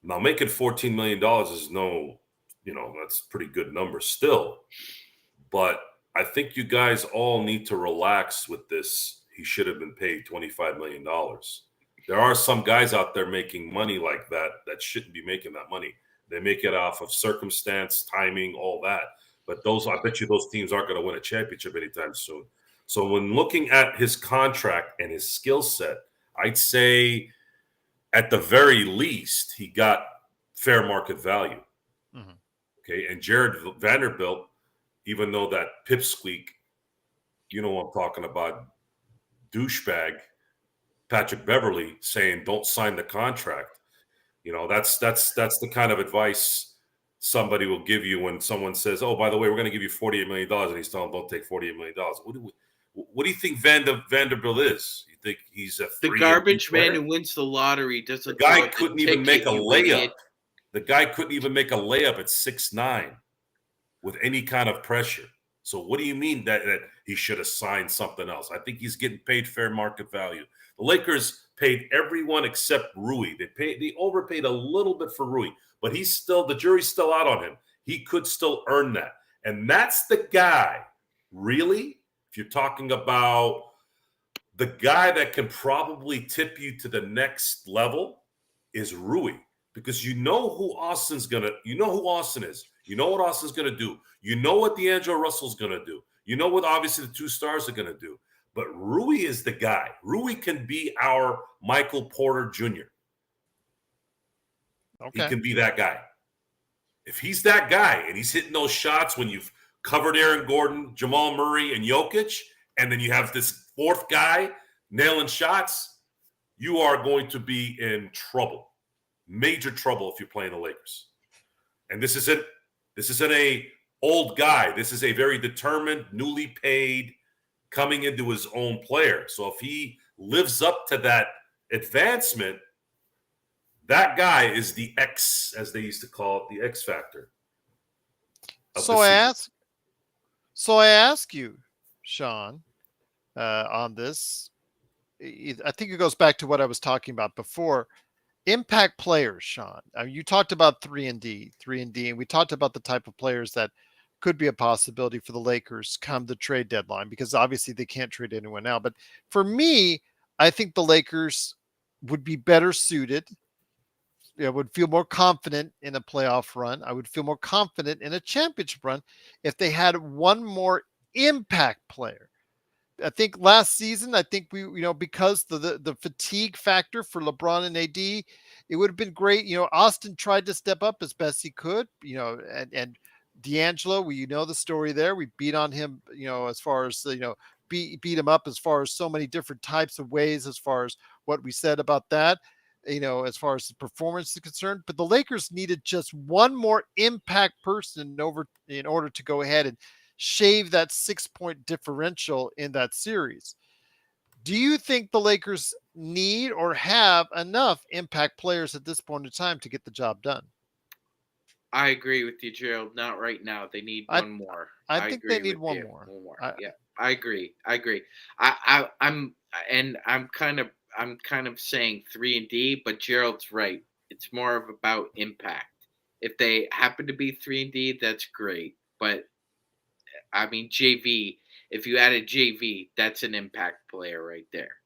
Now, making $14 million is that's a pretty good number still. But I think you guys all need to relax with this. He should have been paid $25 million. There are some guys out there making money like that shouldn't be making that money. They make it off of circumstance, timing, all that. But I bet you those teams aren't going to win a championship anytime soon. So when looking at his contract and his skill set, I'd say at the very least, he got fair market value. Mm-hmm. Okay. And Jared Vanderbilt, even though that pipsqueak, you know what I'm talking about, douchebag, Patrick Beverly saying, don't sign the contract. That's the kind of advice somebody will give you when someone says, oh, by the way, we're going to give you $48 million. And he's telling them, don't take $48 million. What do you think Vanderbilt is? You think he's the garbage man who wins the lottery? Doesn't the guy couldn't even make a layup. The guy couldn't even make a layup at 6'9" with any kind of pressure. So what do you mean that he should have signed something else? I think he's getting paid fair market value. The Lakers paid everyone except Rui. They overpaid a little bit for Rui, but the jury's still out on him. He could still earn that. And that's the guy, really, if you're talking about the guy that can probably tip you to the next level, is Rui. Because you know who Austin is. You know what Austin's going to do. You know what D'Angelo Russell's going to do. You know what obviously the two stars are going to do. But Rui is the guy. Rui can be our Michael Porter Jr. Okay. He can be that guy. If he's that guy and he's hitting those shots when you've covered Aaron Gordon, Jamal Murray, and Jokic, and then you have this fourth guy nailing shots, you are going to be in trouble. Major trouble if you're playing the Lakers. And this isn't a old guy. This is a very determined, newly paid, coming into his own player. So if he lives up to that advancement, that guy is the X, as they used to call it, the X factor. So I So I ask you, Sean, on this. I think it goes back to what I was talking about before. Impact players, Sean. You talked about 3 and D, and we talked about the type of players that could be a possibility for the Lakers come the trade deadline because obviously they can't trade anyone now. But for me, I think the Lakers would be better suited. I would feel more confident in a playoff run. I would feel more confident in a championship run if they had one more impact player. I think last season, I think because the fatigue factor for LeBron and AD, it would have been great. Austin tried to step up as best he could. And D'Angelo, the story there. We beat on him, as far as beat him up as far as so many different types of ways, as far as what we said about that. As far as the performance is concerned, but the Lakers needed just one more impact person in order to go ahead and shave that 6 point differential in that series. Do you think the Lakers need or have enough impact players at this point in time to get the job done? I agree with you, Gerald. Not right now. They need I one more. I I think they agree need with one you. more. One more. I, Yeah, I agree. I agree. I'm and I'm kind of saying 3 and D, but Gerald's right. It's more of about impact. If they happen to be 3 and D, that's great. But I mean JV. If you added JV, that's an impact player right there.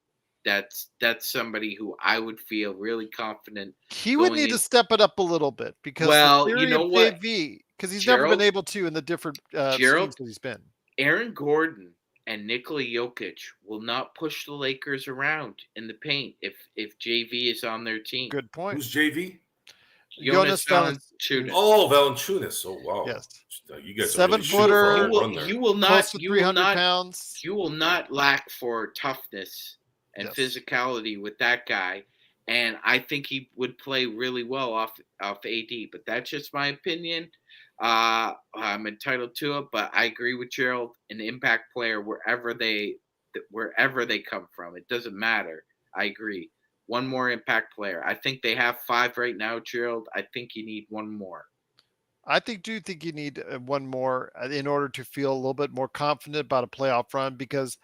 That's somebody who I would feel really confident he would going need to in. step it up a little bit because the Well, you theory know of what, JV, because he's never been Gerald. able to in the different schemes Gerald, that he's been. Aaron Gordon and Nikola Jokic will not push the Lakers around in the paint if JV is on their team. Good point. Who's JV? Jonas Jonas Valanciunas. Valanciunas. Oh, Valanciunas. Oh, wow. Yes. You guys are Seven really shooting for a You footer, home will run there. you will close not to you will 300 not pounds. you will not lack for toughness and Yes. physicality with that guy. And I think he would play really well off AD, but that's just my opinion. I'm entitled to it, but I agree with Gerald. An impact player wherever they come from, it doesn't matter. I agree. One more impact player. I think they have five right now, Gerald. I think you need one more. Do think you need one more in order to feel a little bit more confident about a playoff run because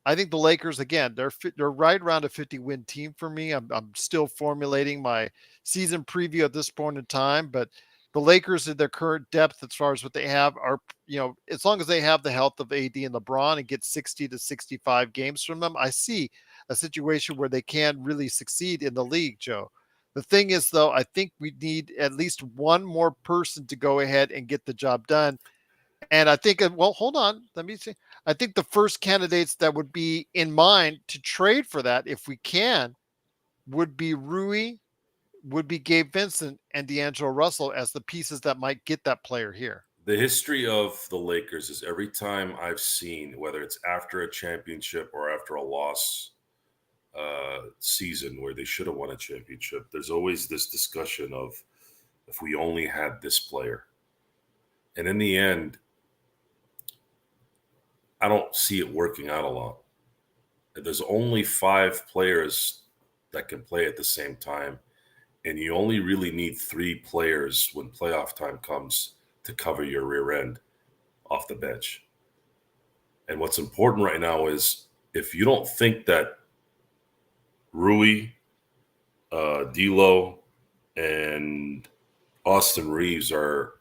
I think the Lakers again they're right around a 50-win team for me. I'm still formulating my season preview at this point in time, but the Lakers in their current depth as far as what they have are as long as they have the health of AD and LeBron and get 60 to 65 games from them, I see a situation where they can really succeed in the league, Joe. The thing is, though, I think we need at least one more person to go ahead and get the job done. And I think, well, hold on. Let me see. I think the first candidates that would be in mind to trade for that, if we can, would be Rui, would be Gabe Vincent, and D'Angelo Russell as the pieces that might get that player here. The history of the Lakers is every time I've seen, whether it's after a championship or after a loss season where they should have won a championship, there's always this discussion of if we only had this player. And in the end, I don't see it working out a lot. There's only 5 players that can play at the same time. And you only really need 3 players when playoff time comes to cover your rear end off the bench. And what's important right now is if you don't think that Rui, D'Lo, and Austin Reeves are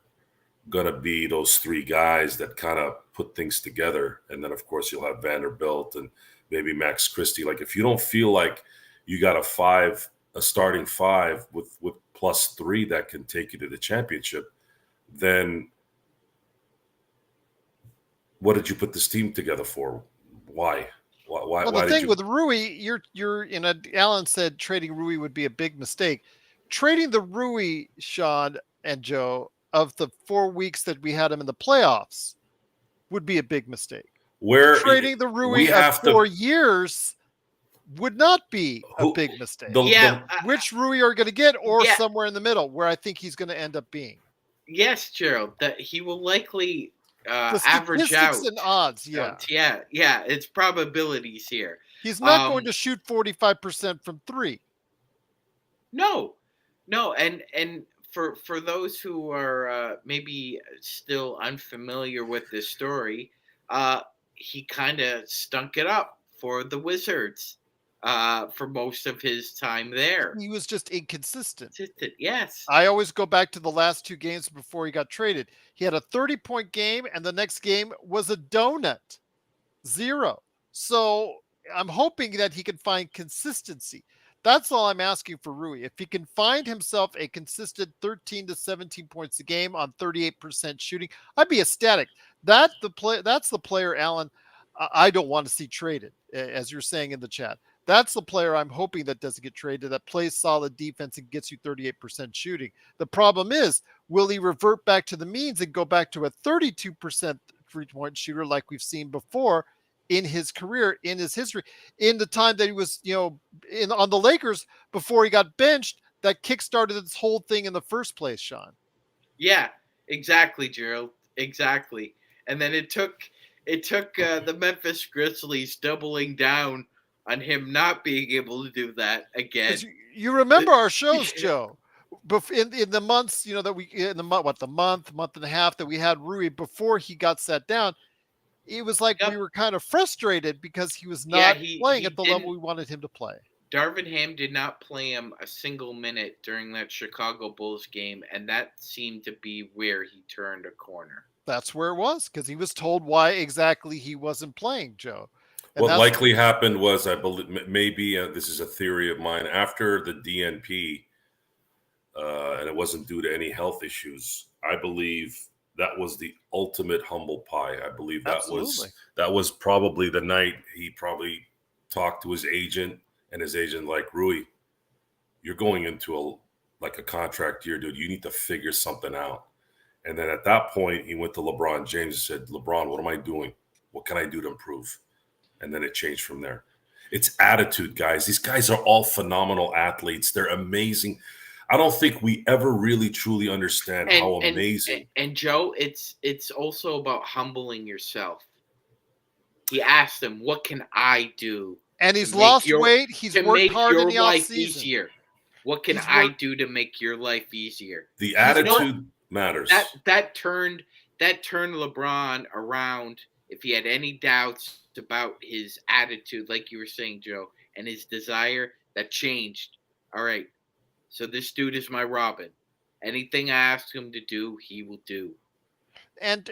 going to be those 3 guys that kind of put things together. And then, of course, you'll have Vanderbilt and maybe Max Christie. Like, if you don't feel like you got a starting 5 with +3 that can take you to the championship, then what did you put this team together for? Why? Well, the Why did thing you? with Rui, Alan said trading Rui would be a big mistake. Trading the Rui, Sean and Joe, of the 4 weeks that we had him in the playoffs would be a big mistake. Where Trading the we Rui of have 4 years would not be a who big mistake. Yeah, Which Rui are going to get, or yeah, somewhere in the middle, where I think he's going to end up being. yes, Gerald. That he will likely The average statistics out. and odds, yeah. Yeah, it's probabilities here. He's not going Um, to shoot 45% from three. no, no, and for those who are maybe still unfamiliar with this story, uh, he kind of stunk it up for the Wizards for most of his time there. He was just inconsistent. Yes. I always go back to the last two games before he got traded. He had a 30-point game, and the next game was a donut. 0. So I'm hoping that he can find consistency. That's all I'm asking for Rui. If he can find himself a consistent 13 to 17 points a game on 38% shooting, I'd be ecstatic. That's the player, Alan, I don't want to see traded, as you're saying in the chat. That's the player I'm hoping that doesn't get traded, that plays solid defense and gets you 38% shooting. The problem is, will he revert back to the means and go back to a 32% three-point shooter like we've seen before in his career, in his history, in the time that he was, on the Lakers before he got benched, that kickstarted this whole thing in the first place, Sean. Yeah, exactly, Gerald. Exactly. And then it took the Memphis Grizzlies doubling down on him not being able to do that again. Because you remember our shows, Joe, in the months, that we in the month, month and a half that we had Rui before he got set down. It was like we Yep. were kind of frustrated because he was Yeah, not he playing he at the level didn't. we wanted him to play. Darvin Ham did not play him a single minute during that Chicago Bulls game, and that seemed to be where he turned a corner. That's where it was, because he was told why exactly he wasn't playing, Joe. And What that's likely happened was, I believe, maybe this is a theory of mine, after the DNP, and it wasn't due to any health issues. I believe that was the ultimate humble pie. I believe absolutely. that was probably the night he probably talked to his agent, and his agent like, Rui, you're going into a contract year, dude. You need to figure something out. And then at that point, he went to LeBron James and said, LeBron, what am I doing? What can I do to improve? And then it changed from there. It's attitude, guys. These guys are all phenomenal athletes. They're amazing. I don't think we ever really truly understand how amazing. And Joe, it's also about humbling yourself. He asked him, "What can I do?" And he's lost weight. He's to worked make hard in your the life offseason. easier. What can I do to make your life easier? The attitude matters. That turned LeBron around. If he had any doubts about his attitude, like you were saying, Joe, and his desire, that changed. All right. So this dude is my Robin. Anything I ask him to do, he will do. And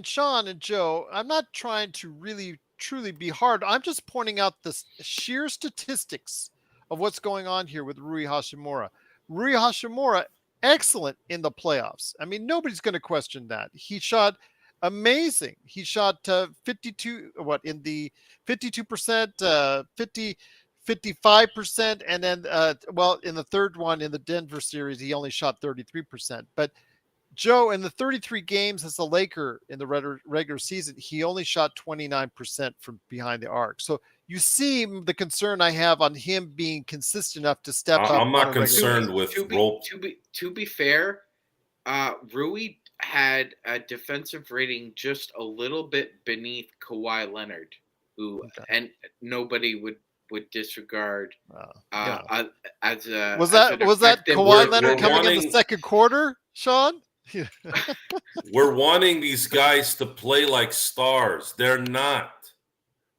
Sean and Joe, I'm not trying to really truly be hard. I'm just pointing out the sheer statistics of what's going on here with Rui Hashimura. Rui Hashimura, excellent in the playoffs. I mean, nobody's going to question that. He shot amazing. He shot 52, in the 52%, 55%, and then in the third one in the Denver series, he only shot 33%. But Joe, in the 33 games as a Laker in the regular season, he only shot 29% from behind the arc. So you see the concern I have on him being consistent enough to step up. I'm not concerned with role. To be fair, Rui had a defensive rating just a little bit beneath Kawhi Leonard, who and nobody would disregard as a was that Kawhi Leonard coming in the second quarter, Sean? We're wanting these guys to play like stars. They're not.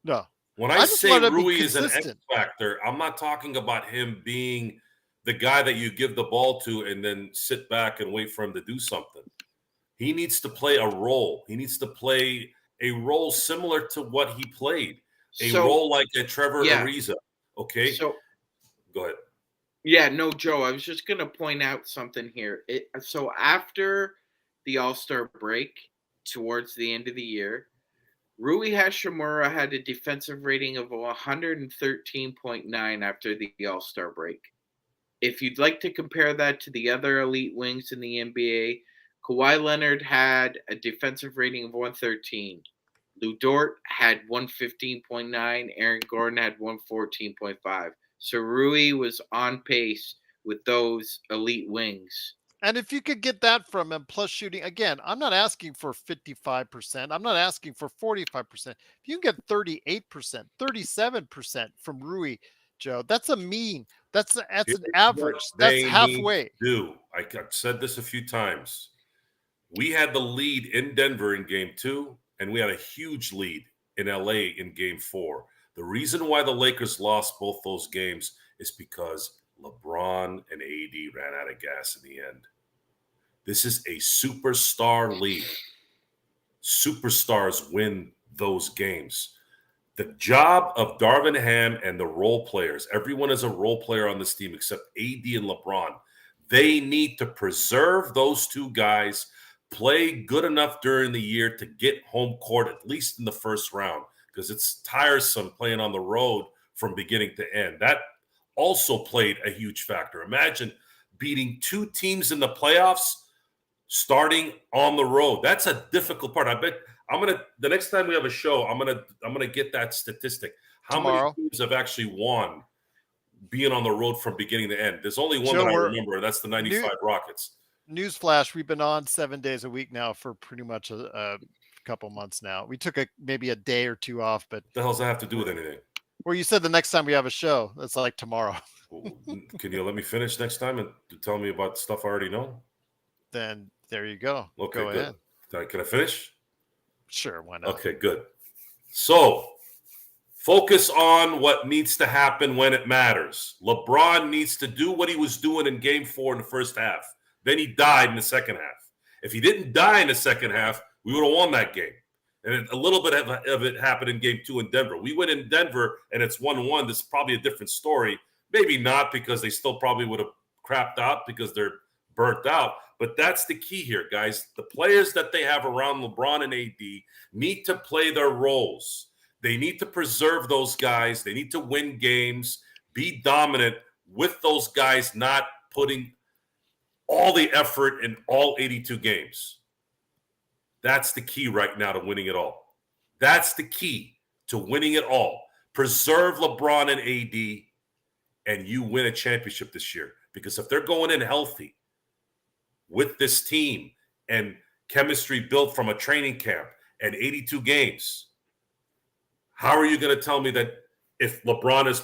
No. When I say Rui is an X factor, I'm not talking about him being the guy that you give the ball to and then sit back and wait for him to do something. He needs to play a role. He needs to play a role similar to what he played. Role like a Trevor Ariza. Okay? So go ahead. Yeah, no, Joe, I was just going to point out something here. So after the All-Star break, towards the end of the year, Rui Hashimura had a defensive rating of 113.9 after the All-Star break. If you'd like to compare that to the other elite wings in the NBA, Kawhi Leonard had a defensive rating of 113. Lou Dort had 115.9. Aaron Gordon had 114.5. So Rui was on pace with those elite wings. And if you could get that from him, plus shooting, again, I'm not asking for 55%. I'm not asking for 45%. If you can get 38%, 37% from Rui, Joe, that's a mean. That's an average. That's halfway. I've said this a few times. We had the lead in Denver in game 2. and we had a huge lead in LA in game 4. The reason why the Lakers lost both those games is because LeBron and AD ran out of gas in the end. This is a superstar league. Superstars win those games. The job of Darvin Ham and the role players, everyone is a role player on this team except AD and LeBron. They need to preserve those two guys, play good enough during the year to get home court, at least in the first round, because it's tiresome playing on the road from beginning to end. That also played a huge factor. Imagine beating 2 teams in the playoffs starting on the road. That's a difficult part. I bet the next time we have a show, I'm gonna get that statistic. How Tomorrow. many teams have actually won being on the road from beginning to end? There's only one Joe, that I remember, and that's the 95 Rockets. Newsflash, we've been on 7 days a week now for pretty much a couple months now. We took maybe a day or 2 off, but What the hell does that have to do with anything? well, you said the next time we have a show, that's like tomorrow. Can you let me finish next time and tell me about stuff I already know? Then there you go. Okay, Go good. ahead. Can I finish? Sure, why not? Okay, good. So focus on what needs to happen when it matters. LeBron needs to do what he was doing in game 4 in the first half. Then he died in the second half. If he didn't die in the second half, we would have won that game. And a little bit of it happened in game 2 in Denver. We went in Denver and it's 1-1. This is probably a different story. Maybe not, because they still probably would have crapped out because they're burnt out. But that's the key here, guys. The players that they have around LeBron and AD need to play their roles. They need to preserve those guys. They need to win games, be dominant with those guys, not putting all the effort in all 82 games. That's the key right now to winning it all. That's the key to winning it all. Preserve LeBron and AD, and you win a championship this year. Because if they're going in healthy with this team and chemistry built from a training camp and 82 games, how are you going to tell me that if LeBron is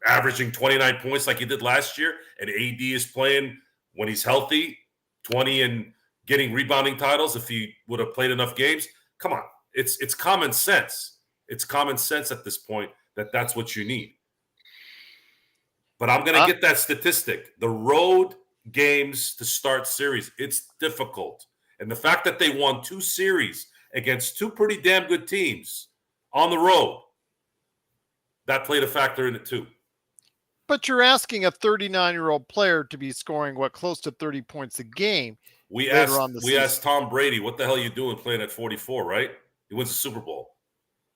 averaging 29 points like he did last year, and AD is playing when he's healthy, 20 and getting rebounding titles if he would have played enough games? Come on. It's common sense. It's common sense at this point that that's what you need. But I'm going to get that statistic. The road games to start series, it's difficult. And the fact that they won 2 series against 2 pretty damn good teams on the road, that played a factor in it too. But you're asking a 39-year-old player to be scoring close to 30 points a game. We asked Tom Brady, what the hell are you doing playing at 44, right? He wins the Super Bowl.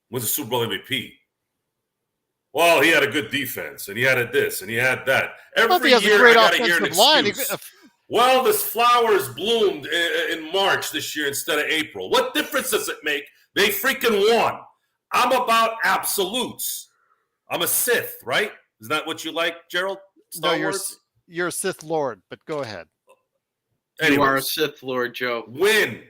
Wins the Super Bowl MVP. Well, he had a good defense, and he had this, and he had that. Every year, I got to hear an excuse. Well, the flowers bloomed in March this year instead of April. What difference does it make? They freaking won. I'm about absolutes. I'm a Sith, right? Is that what you like, Gerald? No, you're a Sith Lord, but go ahead. Anyways, you are a Sith Lord, Joe. Win.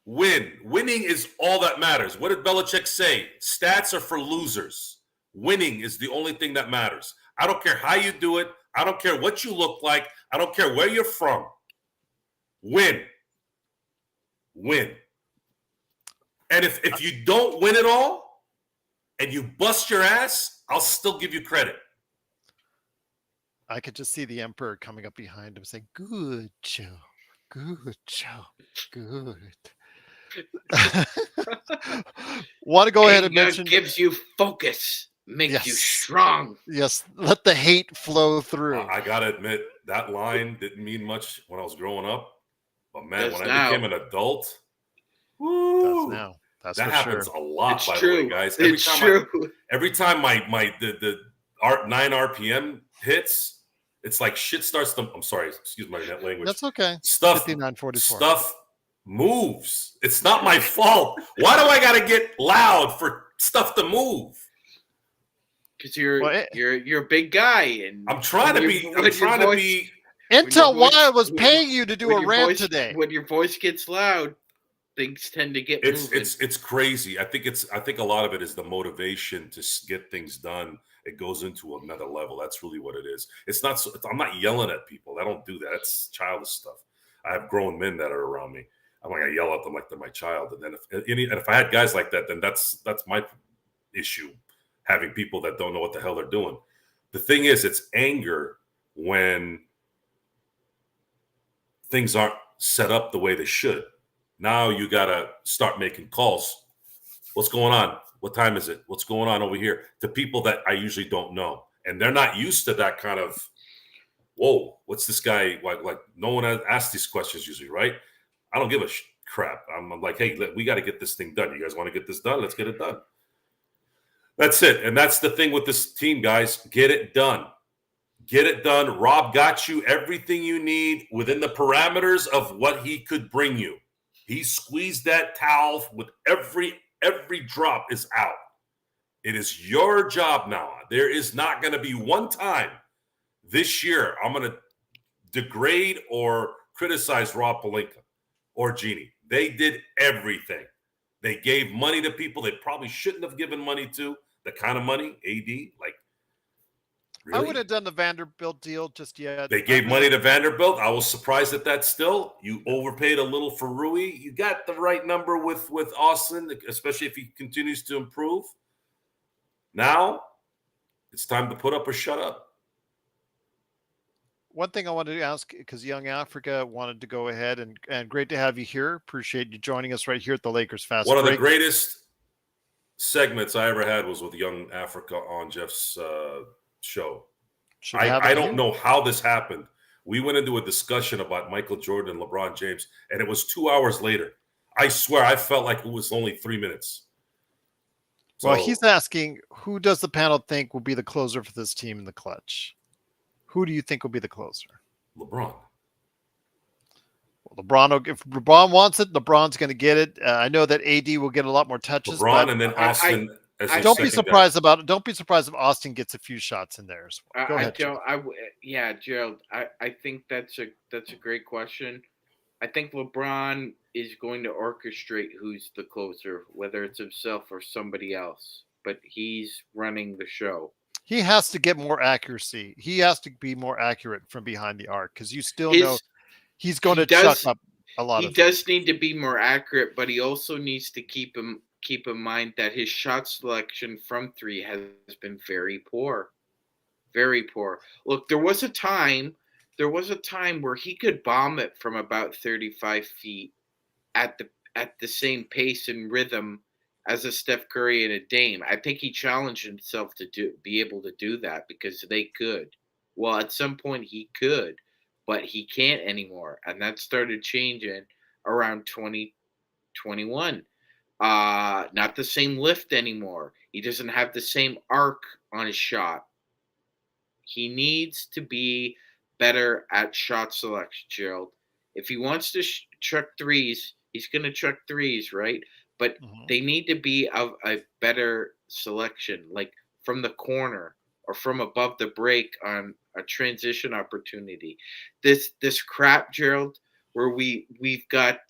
Winning is all that matters. What did Belichick say? Stats are for losers. Winning is the only thing that matters. I don't care how you do it. I don't care what you look like. I don't care where you're from. Win. And if you don't win it all and you bust your ass, I'll still give you credit. I could just see the Emperor coming up behind him saying, "Good, Joe. Good, Joe. Good." Want to go ahead and mention? Gives you focus. Makes you strong. Yes, let the hate flow through. I gotta admit, that line didn't mean much when I was growing up. But man, when I became an adult, woo, that happens a lot. It's by true. the way, guys. Every time the 9 RPM hits, it's like shit starts to. I'm sorry, excuse my net language. That's okay. Stuff moves. It's not my fault. Why do I gotta get loud for stuff to move? Because you're a big guy, and I'm trying to be. Intel Wild was paying you to do a rant today. When your voice gets loud, things tend to get moving. It's crazy. I think a lot of it is the motivation to get things done. It goes into another level. That's really what it is. It's not. I'm not yelling at people. I don't do that. It's childish stuff. I have grown men that are around me. I'm not gonna yell at them like they're my child. And then if I had guys like that, then that's my issue, having people that don't know what the hell they're doing. The thing is, it's anger when things aren't set up the way they should. Now you gotta start making calls. What's going on? What time is it? What's going on over here? To people that I usually don't know, and they're not used to that kind of. Whoa, what's this guy like? No one has asked these questions usually, right? I don't give a crap. I'm like, hey, we got to get this thing done. You guys want to get this done? Let's get it done. That's it. And that's the thing with this team, guys. Get it done. Get it done. Rob got you everything you need within the parameters of what he could bring you. He squeezed that towel with every drop is out. It is your job now. There is not going to be one time this year I'm going to degrade or criticize Rob Pelinka or Genie. They did everything. They gave money to people they probably shouldn't have given money to. The kind of money, AD, like, really? I would have done the Vanderbilt deal just yet. They gave money to Vanderbilt. I was surprised at that still. You overpaid a little for Rui. You got the right number with Austin, especially if he continues to improve. Now, it's time to put up or shut up. One thing I wanted to ask, because Young Africa wanted to go ahead, and great to have you here. Appreciate you joining us right here at the Lakers Fast One of Break. the greatest segments I ever had was with Young Africa on Jeff's show. I don't know how this happened. We went into a discussion about Michael Jordan and LeBron James, and it was 2 hours later. I swear I felt like it was only 3 minutes. Well, he's asking, who does the panel think will be the closer for this team in the clutch? Who do you think will be the closer? LeBron. Well, LeBron, if LeBron wants it, LeBron's going to get it. I know that AD will get a lot more touches. LeBron and then Austin. Don't be surprised about it. Don't be surprised if Austin gets a few shots in there as well. Go ahead, Gerald. Gerald. I think that's a great question. I think LeBron is going to orchestrate who's the closer, whether it's himself or somebody else. But he's running the show. He has to get more accuracy. He has to be more accurate from behind the arc, because you still know he's going to chuck up a lot. He does need to be more accurate, but he also needs to keep in mind that his shot selection from three has been very poor. Very poor. Look, there was a time where he could bomb it from about 35 feet at the same pace and rhythm as a Steph Curry and a Dame. I think he challenged himself to be able to do that because they could. Well, at some point he could, but he can't anymore, and that started changing around 2021. Not the same lift anymore. He doesn't have the same arc on his shot. He needs to be better at shot selection, Gerald. If he wants to chuck threes, he's going to chuck threes, right? But they need to be of a better selection, like from the corner or from above the break on a transition opportunity. This crap, Gerald, where we've got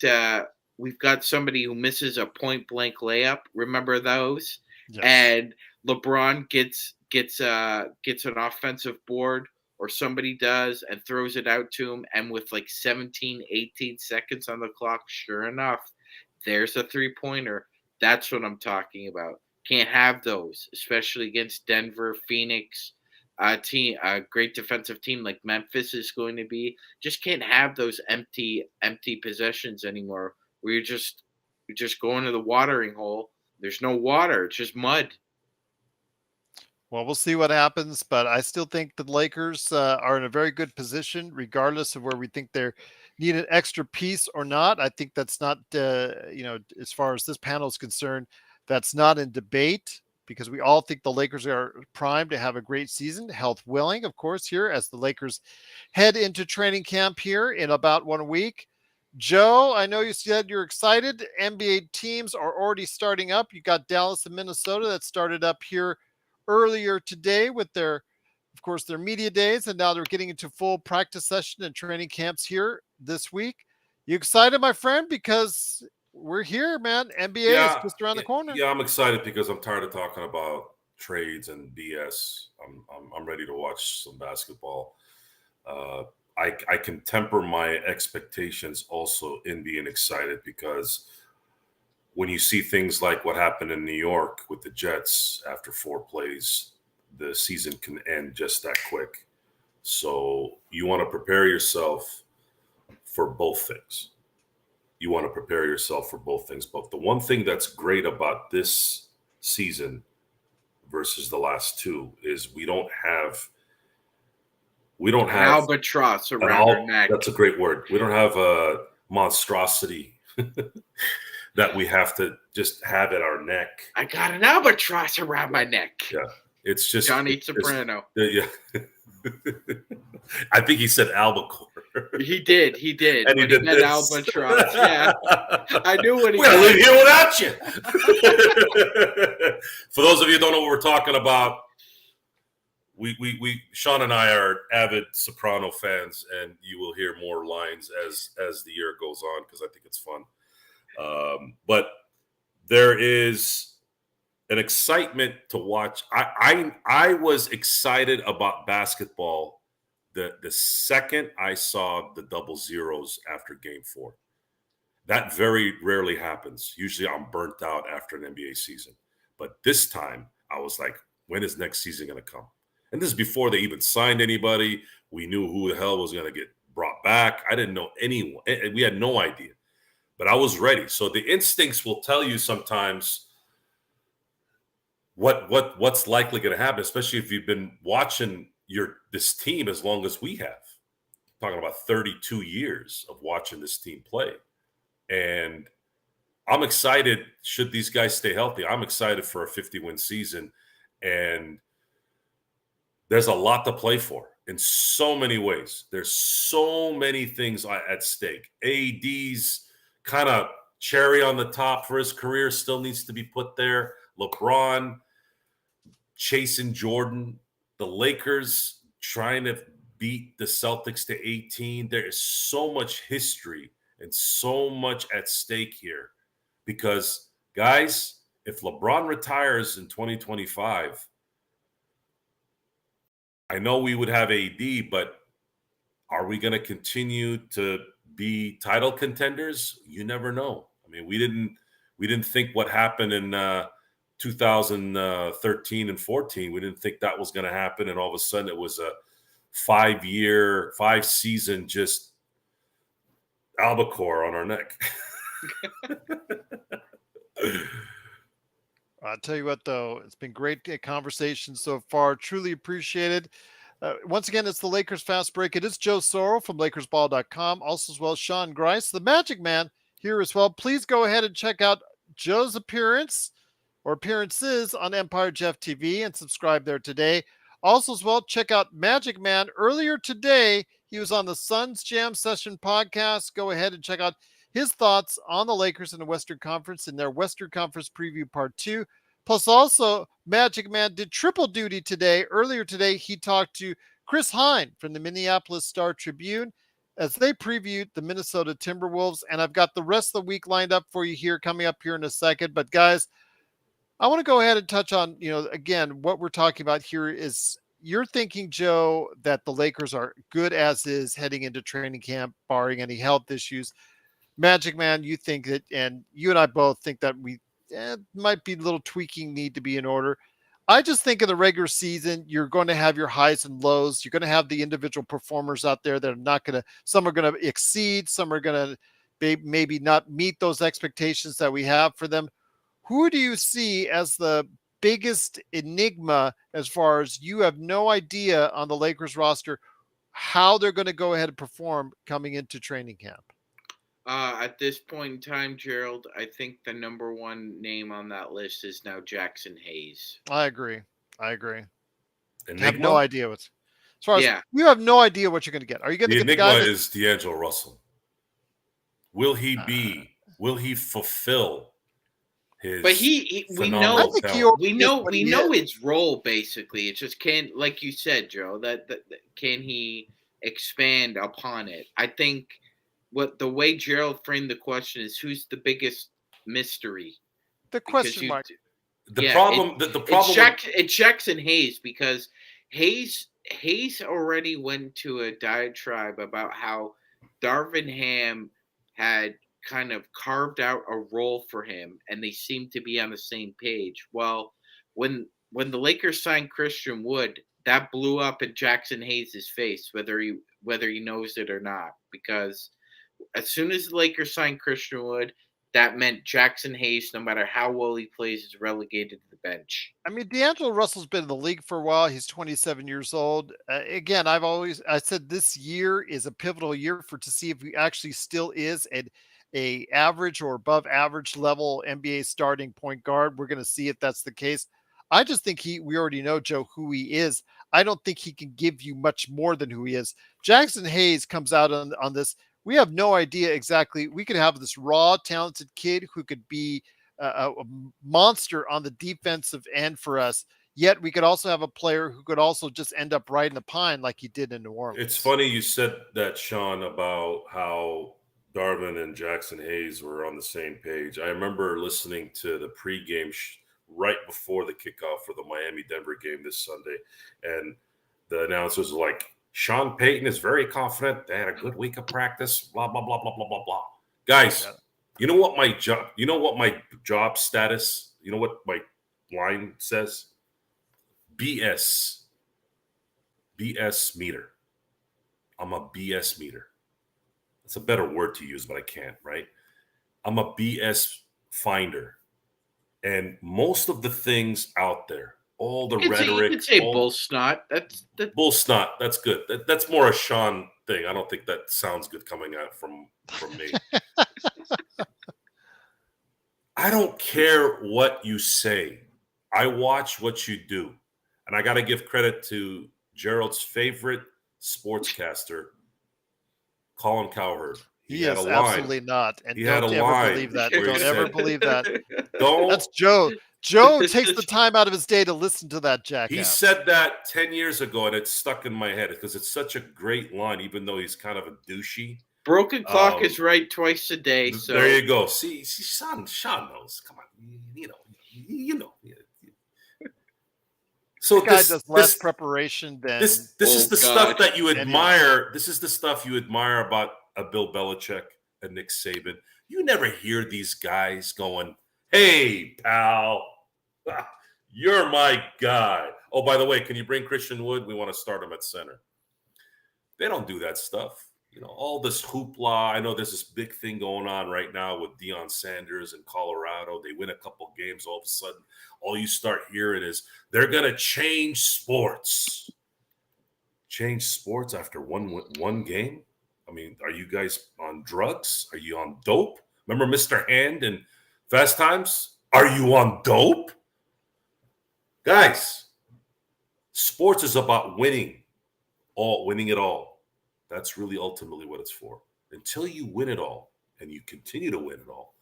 somebody who misses a point blank layup. Remember those? Yes. And LeBron gets an offensive board, or somebody does, and throws it out to him, and with like 17, 18 seconds on the clock, sure enough, there's a three-pointer. That's what I'm talking about. Can't have those, especially against Denver, Phoenix, a great defensive team like Memphis is going to be. Just can't have those empty possessions anymore, where you're just going to the watering hole. There's no water. It's just mud. Well, we'll see what happens, but I still think the Lakers are in a very good position, regardless of where we think they need an extra piece or not. I think that's not, as far as this panel is concerned, that's not in debate, because we all think the Lakers are primed to have a great season, health willing, of course, here as the Lakers head into training camp here in about 1 week. Joe, I know you said you're excited. NBA teams are already starting up. You got Dallas and Minnesota that started up here earlier today with their media days, and now they're getting into full practice session and training camps here this week. You excited, my friend? Because we're here, man. NBA is just around the corner. Yeah, I'm excited because I'm tired of talking about trades and BS. I'm ready to watch some basketball. I can temper my expectations also in being excited, because when you see things like what happened in New York with the Jets after 4 plays, the season can end just that quick. So you want to prepare yourself for both things. You want to prepare yourself for both things. But the one thing that's great about this season versus the last two is we don't have An albatross around our neck. that's a great word. We don't have a monstrosity that we have to just have at our neck. I got an albatross around my neck. Yeah. It's just Johnny Soprano. Yeah. I think he said albacore. He did. And he did meant this. albatross. Yeah. I knew what he We're gonna live here without you. For those of you who don't know what we're talking about, we Sean and I are avid Soprano fans, and you will hear more lines as the year goes on, because I think it's fun. But there is an excitement to watch. I was excited about basketball the second I saw the double zeros after Game 4. That very rarely happens. Usually I'm burnt out after an NBA season. But this time I was like, when is next season going to come? And this is before they even signed anybody. We knew who the hell was going to get brought back. I didn't know anyone. We had no idea. But I was ready. So the instincts will tell you sometimes what's likely going to happen, especially if you've been watching this team as long as we have. I'm talking about 32 years of watching this team play. And I'm excited, should these guys stay healthy. I'm excited for a 50-win season. And there's a lot to play for in so many ways. There's so many things at stake. AD's kind of cherry on the top for his career still needs to be put there. LeBron chasing Jordan. The Lakers trying to beat the Celtics to 18. There is so much history and so much at stake here, because, guys, if LeBron retires in 2025, I know we would have AD, but are we going to continue to be title contenders? You never know. I mean, we didn't think what happened in 2013 and 14. We didn't think that was going to happen, and all of a sudden it was a 5-season just albacore on our neck. I'll tell you what, though, it's been great conversation so far. Truly appreciated. Once again, it's the Lakers Fast Break. It is Joe Sorrell from LakersBall.com. Also, as well, Sean Grice, the Magic Man, here as well. Please go ahead and check out Joe's appearances on Empire Jeff TV and subscribe there today. Also, as well, check out Magic Man. Earlier today, he was on the Suns Jam Session podcast. Go ahead and check out his thoughts on the Lakers in the Western Conference in their Western Conference Preview Part 2. Plus, also, Magic Man did triple duty today. Earlier today, he talked to Chris Hine from the Minneapolis Star-Tribune as they previewed the Minnesota Timberwolves. And I've got the rest of the week lined up for you here, coming up here in a second. But, guys, I want to go ahead and touch on, again, what we're talking about here is you're thinking, Joe, that the Lakers are good as is heading into training camp, barring any health issues. Magic Man, you think that, and you and I both think that might be a little tweaking need to be in order. I just think in the regular season, you're going to have your highs and lows. You're going to have the individual performers out there that are not going to, some are going to exceed, some are going to maybe not meet those expectations that we have for them. Who do you see as the biggest enigma as far as you have no idea on the Lakers roster how they're going to go ahead and perform coming into training camp? At this point in time, Gerald, I think the number one name on that list is now Jackson Hayes. I agree. Enigma? I have no idea as far as you have no idea what you're going to get. Are you going to get the guy is D'Angelo Russell? Will he fulfill his? But we know his role basically. It just can't, like you said, Joe. That can he expand upon it? I think. The way Gerald framed the question is, who's the biggest mystery? The question mark. The problem. It's Jackson Hayes, because Hayes Hayes already went to a diatribe about how Darvin Ham had kind of carved out a role for him, and they seemed to be on the same page. Well, when the Lakers signed Christian Wood, that blew up in Jackson Hayes' face, whether he knows it or not, because as soon as the Lakers signed Christian Wood, that meant Jackson Hayes, no matter how well he plays, is relegated to the bench. I mean, D'Angelo Russell's been in the league for a while. He's 27 years old. Again, I said this year is a pivotal year for to see if he actually still is at a average or above average level NBA starting point guard. We're going to see if that's the case. I just think we already know, Joe, who he is. I don't think he can give you much more than who he is. Jackson Hayes comes out on this. We have no idea exactly. We could have this raw, talented kid who could be a monster on the defensive end for us. Yet we could also have a player who could also just end up riding the pine like he did in New It's Orleans. funny you said that, Sean, about how Darvin and Jackson Hayes were on the same page. I remember listening to the pregame right before the kickoff for the Miami Denver game this Sunday, and the announcers were like, Sean Payton is very confident. They had a good week of practice. Blah blah blah blah blah blah blah. Guys, Yeah. you know what my job? You know what my job status? You know what my line says? BS. BS meter. I'm a BS meter. It's a better word to use, but I can't, right? I'm a BS finder. And most of the things out there, all the You rhetoric, could say all bull snot. That bull snot, that's good. That's more a Sean thing. I don't think that sounds good coming out from me. I don't care what you say. I watch what you do. And I got to give credit to Gerald's favorite sportscaster, Colin Cowherd. He He had a is line. absolutely not. And He had a don't ever line believe that. where he Don't ever said, believe that. don't. That's Joe. Joe takes the time out of his day to listen to that He jackass. said that 10 years ago, and it's stuck in my head because it's such a great line, even though he's kind of a douchey. broken clock is right twice a day. So There you go. See, Sean knows. Come on. You know. So That guy does less preparation than this is Oh, the stuff God. that you anyone. admire. This is the stuff you admire about a Bill Belichick, a Nick Saban. You never hear these guys going, "Hey, pal, you're my guy." Oh, by the way, can you bring Christian Wood? We want to start him at center. They don't do that stuff. You know, all this hoopla. I know there's this big thing going on right now with Deion Sanders in Colorado. They win a couple games, all of a sudden, all you start hearing is they're going to change sports. Change sports after one game? I mean, are you guys on drugs? Are you on dope? Remember Mr. Hand and Fast Times? Are you on dope? Guys, sports is about winning it all. That's really ultimately what it's for. Until you win it all and you continue to win it all,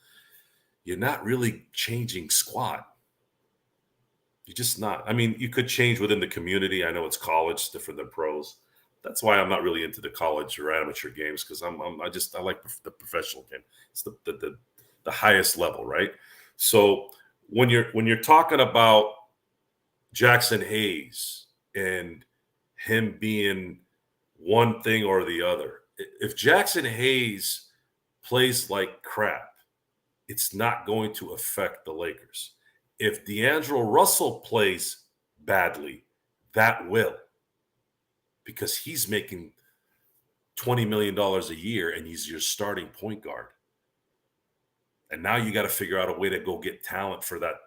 you're not really changing squat. You're just not. I mean, you could change within the community. I know it's college, different than pros. That's why I'm not really into the college or amateur games because I like the professional game. It's the highest level, right? So when you're talking about Jackson Hayes and him being one thing or the other, if Jackson Hayes plays like crap, it's not going to affect the Lakers. If D'Angelo Russell plays badly, that will, because he's making $20 million a year and he's your starting point guard. And now you got to figure out a way to go get talent for that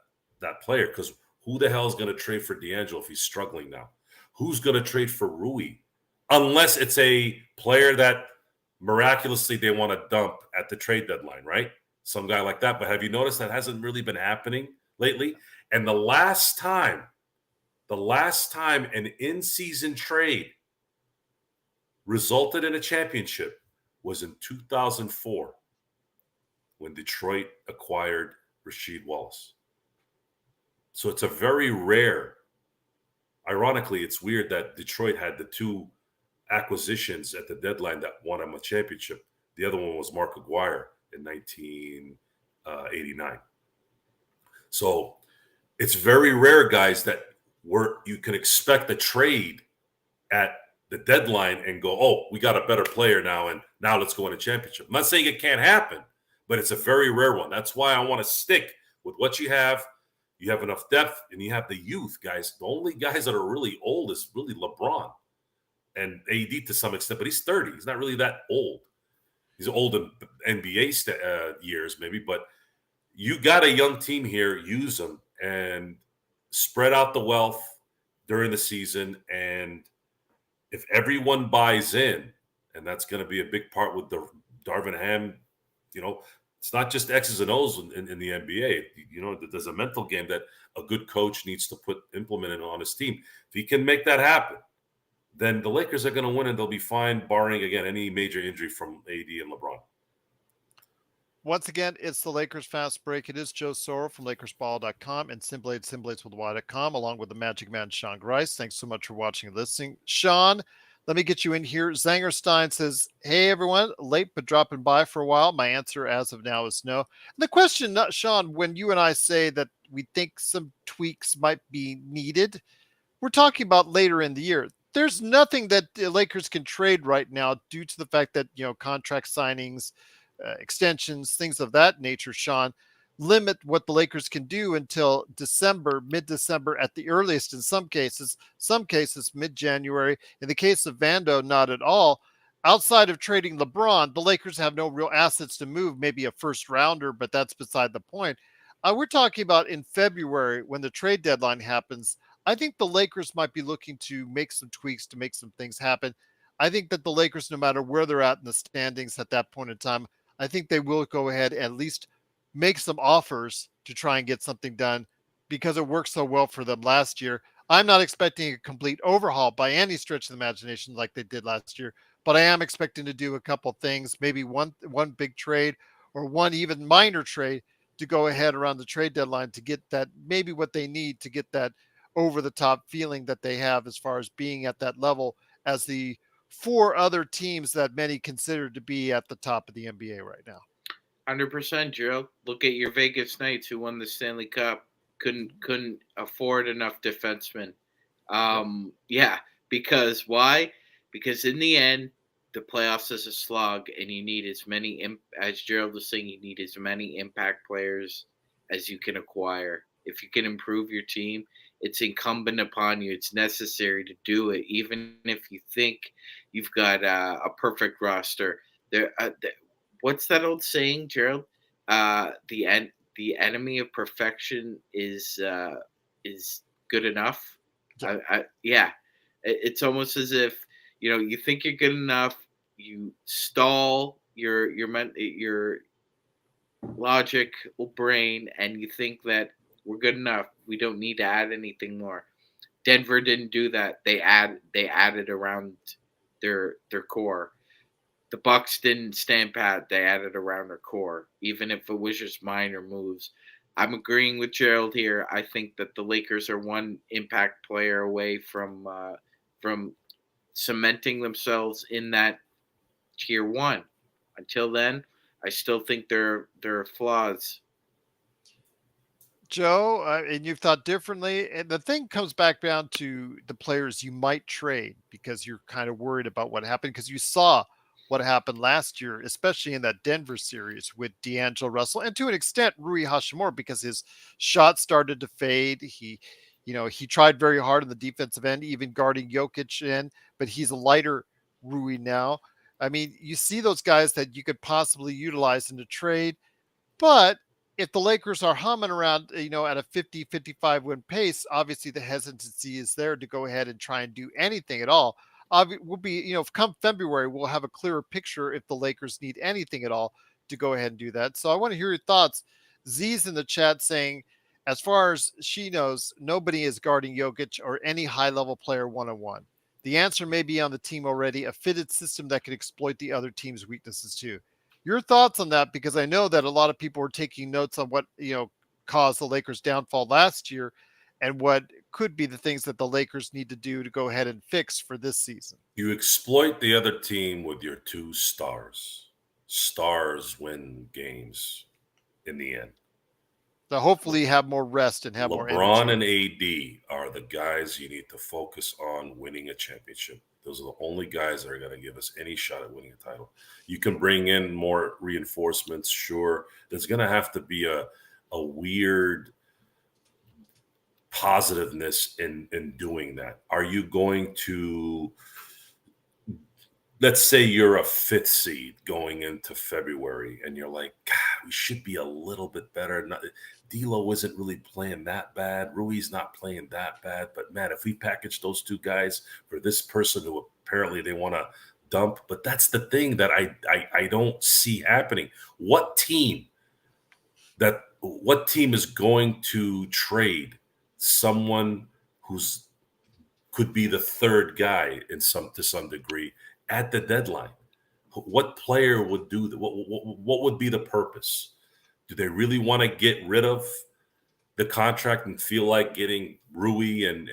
player, because who the hell is going to trade for D'Angelo if he's struggling now? Who's going to trade for Rui? Unless it's a player that miraculously they want to dump at the trade deadline, right? Some guy like that. But have you noticed that hasn't really been happening lately? And the last time an in-season trade resulted in a championship was in 2004 when Detroit acquired Rasheed Wallace. So it's a very rare. Ironically, it's weird that Detroit had the two acquisitions at the deadline that won him a championship. The other one was Mark Aguirre in 1989. So it's very rare, guys, that you can expect a trade at the deadline and go, oh, we got a better player now, and now let's go win a championship. I'm not saying it can't happen, but it's a very rare one. That's why I want to stick with what you have. You have enough depth, and you have the youth, guys. The only guys that are really old is really LeBron and AD to some extent, but he's 30. He's not really that old. He's old in NBA years, maybe, but you got a young team here. Use them and spread out the wealth during the season. And if everyone buys in, and that's going to be a big part with the Darvin Ham, it's not just X's and O's in the NBA. There's a mental game that a good coach needs to implement on his team. If he can make that happen, then the Lakers are going to win and they'll be fine, barring, again, any major injury from AD and LeBron. Once again, it's the Lakers Fast Break. It is Joe Soro from LakersBall.com and Simblades with Y.com, along with the Magic Man, Sean Grice. Thanks so much for watching and listening. Sean, let me get you in here. Zangerstein says, hey, everyone, late but dropping by for a while. My answer as of now is no. The question, Sean, when you and I say that we think some tweaks might be needed, we're talking about later in the year. There's nothing that the Lakers can trade right now due to the fact that, contract signings, extensions, things of that nature, Sean, limit what the Lakers can do until December, mid-December at the earliest in some cases mid-January. In the case of Vando, not at all. Outside of trading LeBron, the Lakers have no real assets to move, maybe a first rounder, but that's beside the point. We're talking about in February when the trade deadline happens. I think the Lakers might be looking to make some tweaks to make some things happen. I think that the Lakers, no matter where they're at in the standings at that point in time, I think they will go ahead and at least make some offers to try and get something done because it worked so well for them last year. I'm not expecting a complete overhaul by any stretch of the imagination like they did last year, but I am expecting to do a couple things, maybe one big trade or one even minor trade to go ahead around the trade deadline to get that, maybe what they need to get that over the top feeling that they have as far as being at that level as the four other teams that many consider to be at the top of the NBA right now. 100%, Joe. Look at your Vegas Knights who won the Stanley Cup. Couldn't afford enough defensemen. Yeah, because why? Because in the end, the playoffs is a slog, and you need as many, as Gerald was saying, you need as many impact players as you can acquire. If you can improve your team, it's incumbent upon you. It's necessary to do it, even if you think you've got a perfect roster. What's that old saying, Gerald? The enemy of perfection is good enough. Yeah. It's almost as if you think you're good enough. You stall your logical brain, and you think that we're good enough. We don't need to add anything more. Denver didn't do that. They added around their core. The Bucks didn't stand pat. They added around their core, even if it was just minor moves. I'm agreeing with Gerald here. I think that the Lakers are one impact player away from cementing themselves in that tier one. Until then, I still think there are flaws. Joe, and you've thought differently. And the thing comes back down to the players you might trade because you're kind of worried about what happened because you saw what happened last year, especially in that Denver series with D'Angelo Russell and to an extent Rui Hachimura because his shot started to fade. He tried very hard on the defensive end, even guarding Jokic in, but he's a lighter Rui now. I mean, you see those guys that you could possibly utilize in the trade, but if the Lakers are humming around, at a 50, 55 win pace, obviously the hesitancy is there to go ahead and try and do anything at all. We'll be, come February, we'll have a clearer picture if the Lakers need anything at all to go ahead and do that. So I want to hear your thoughts. Z's in the chat saying, as far as she knows, nobody is guarding Jokic or any high level player one-on-one. The answer may be on the team already, a fitted system that could exploit the other team's weaknesses too. Your thoughts on that? Because I know that a lot of people were taking notes on what, caused the Lakers downfall last year and what could be the things that the Lakers need to do to go ahead and fix for this season. You exploit the other team with your two stars. Stars win games in the end. So hopefully have more rest and have more LeBron energy. and AD are the guys you need to focus on winning a championship. Those are the only guys that are going to give us any shot at winning a title. You can bring in more reinforcements, sure. There's going to have to be a weird positiveness in doing that. Are you going to, let's say you're a fifth seed going into February and you're like, God, we should be a little bit better. D'Lo isn't really playing that bad. Rui's not playing that bad. But man, if we package those two guys for this person who apparently they want to dump, but that's the thing that I don't see happening. What team is going to trade someone who's could be the third guy to some degree at the deadline? What player would do that? What would be the purpose? Do they really want to get rid of the contract and feel like getting Rui and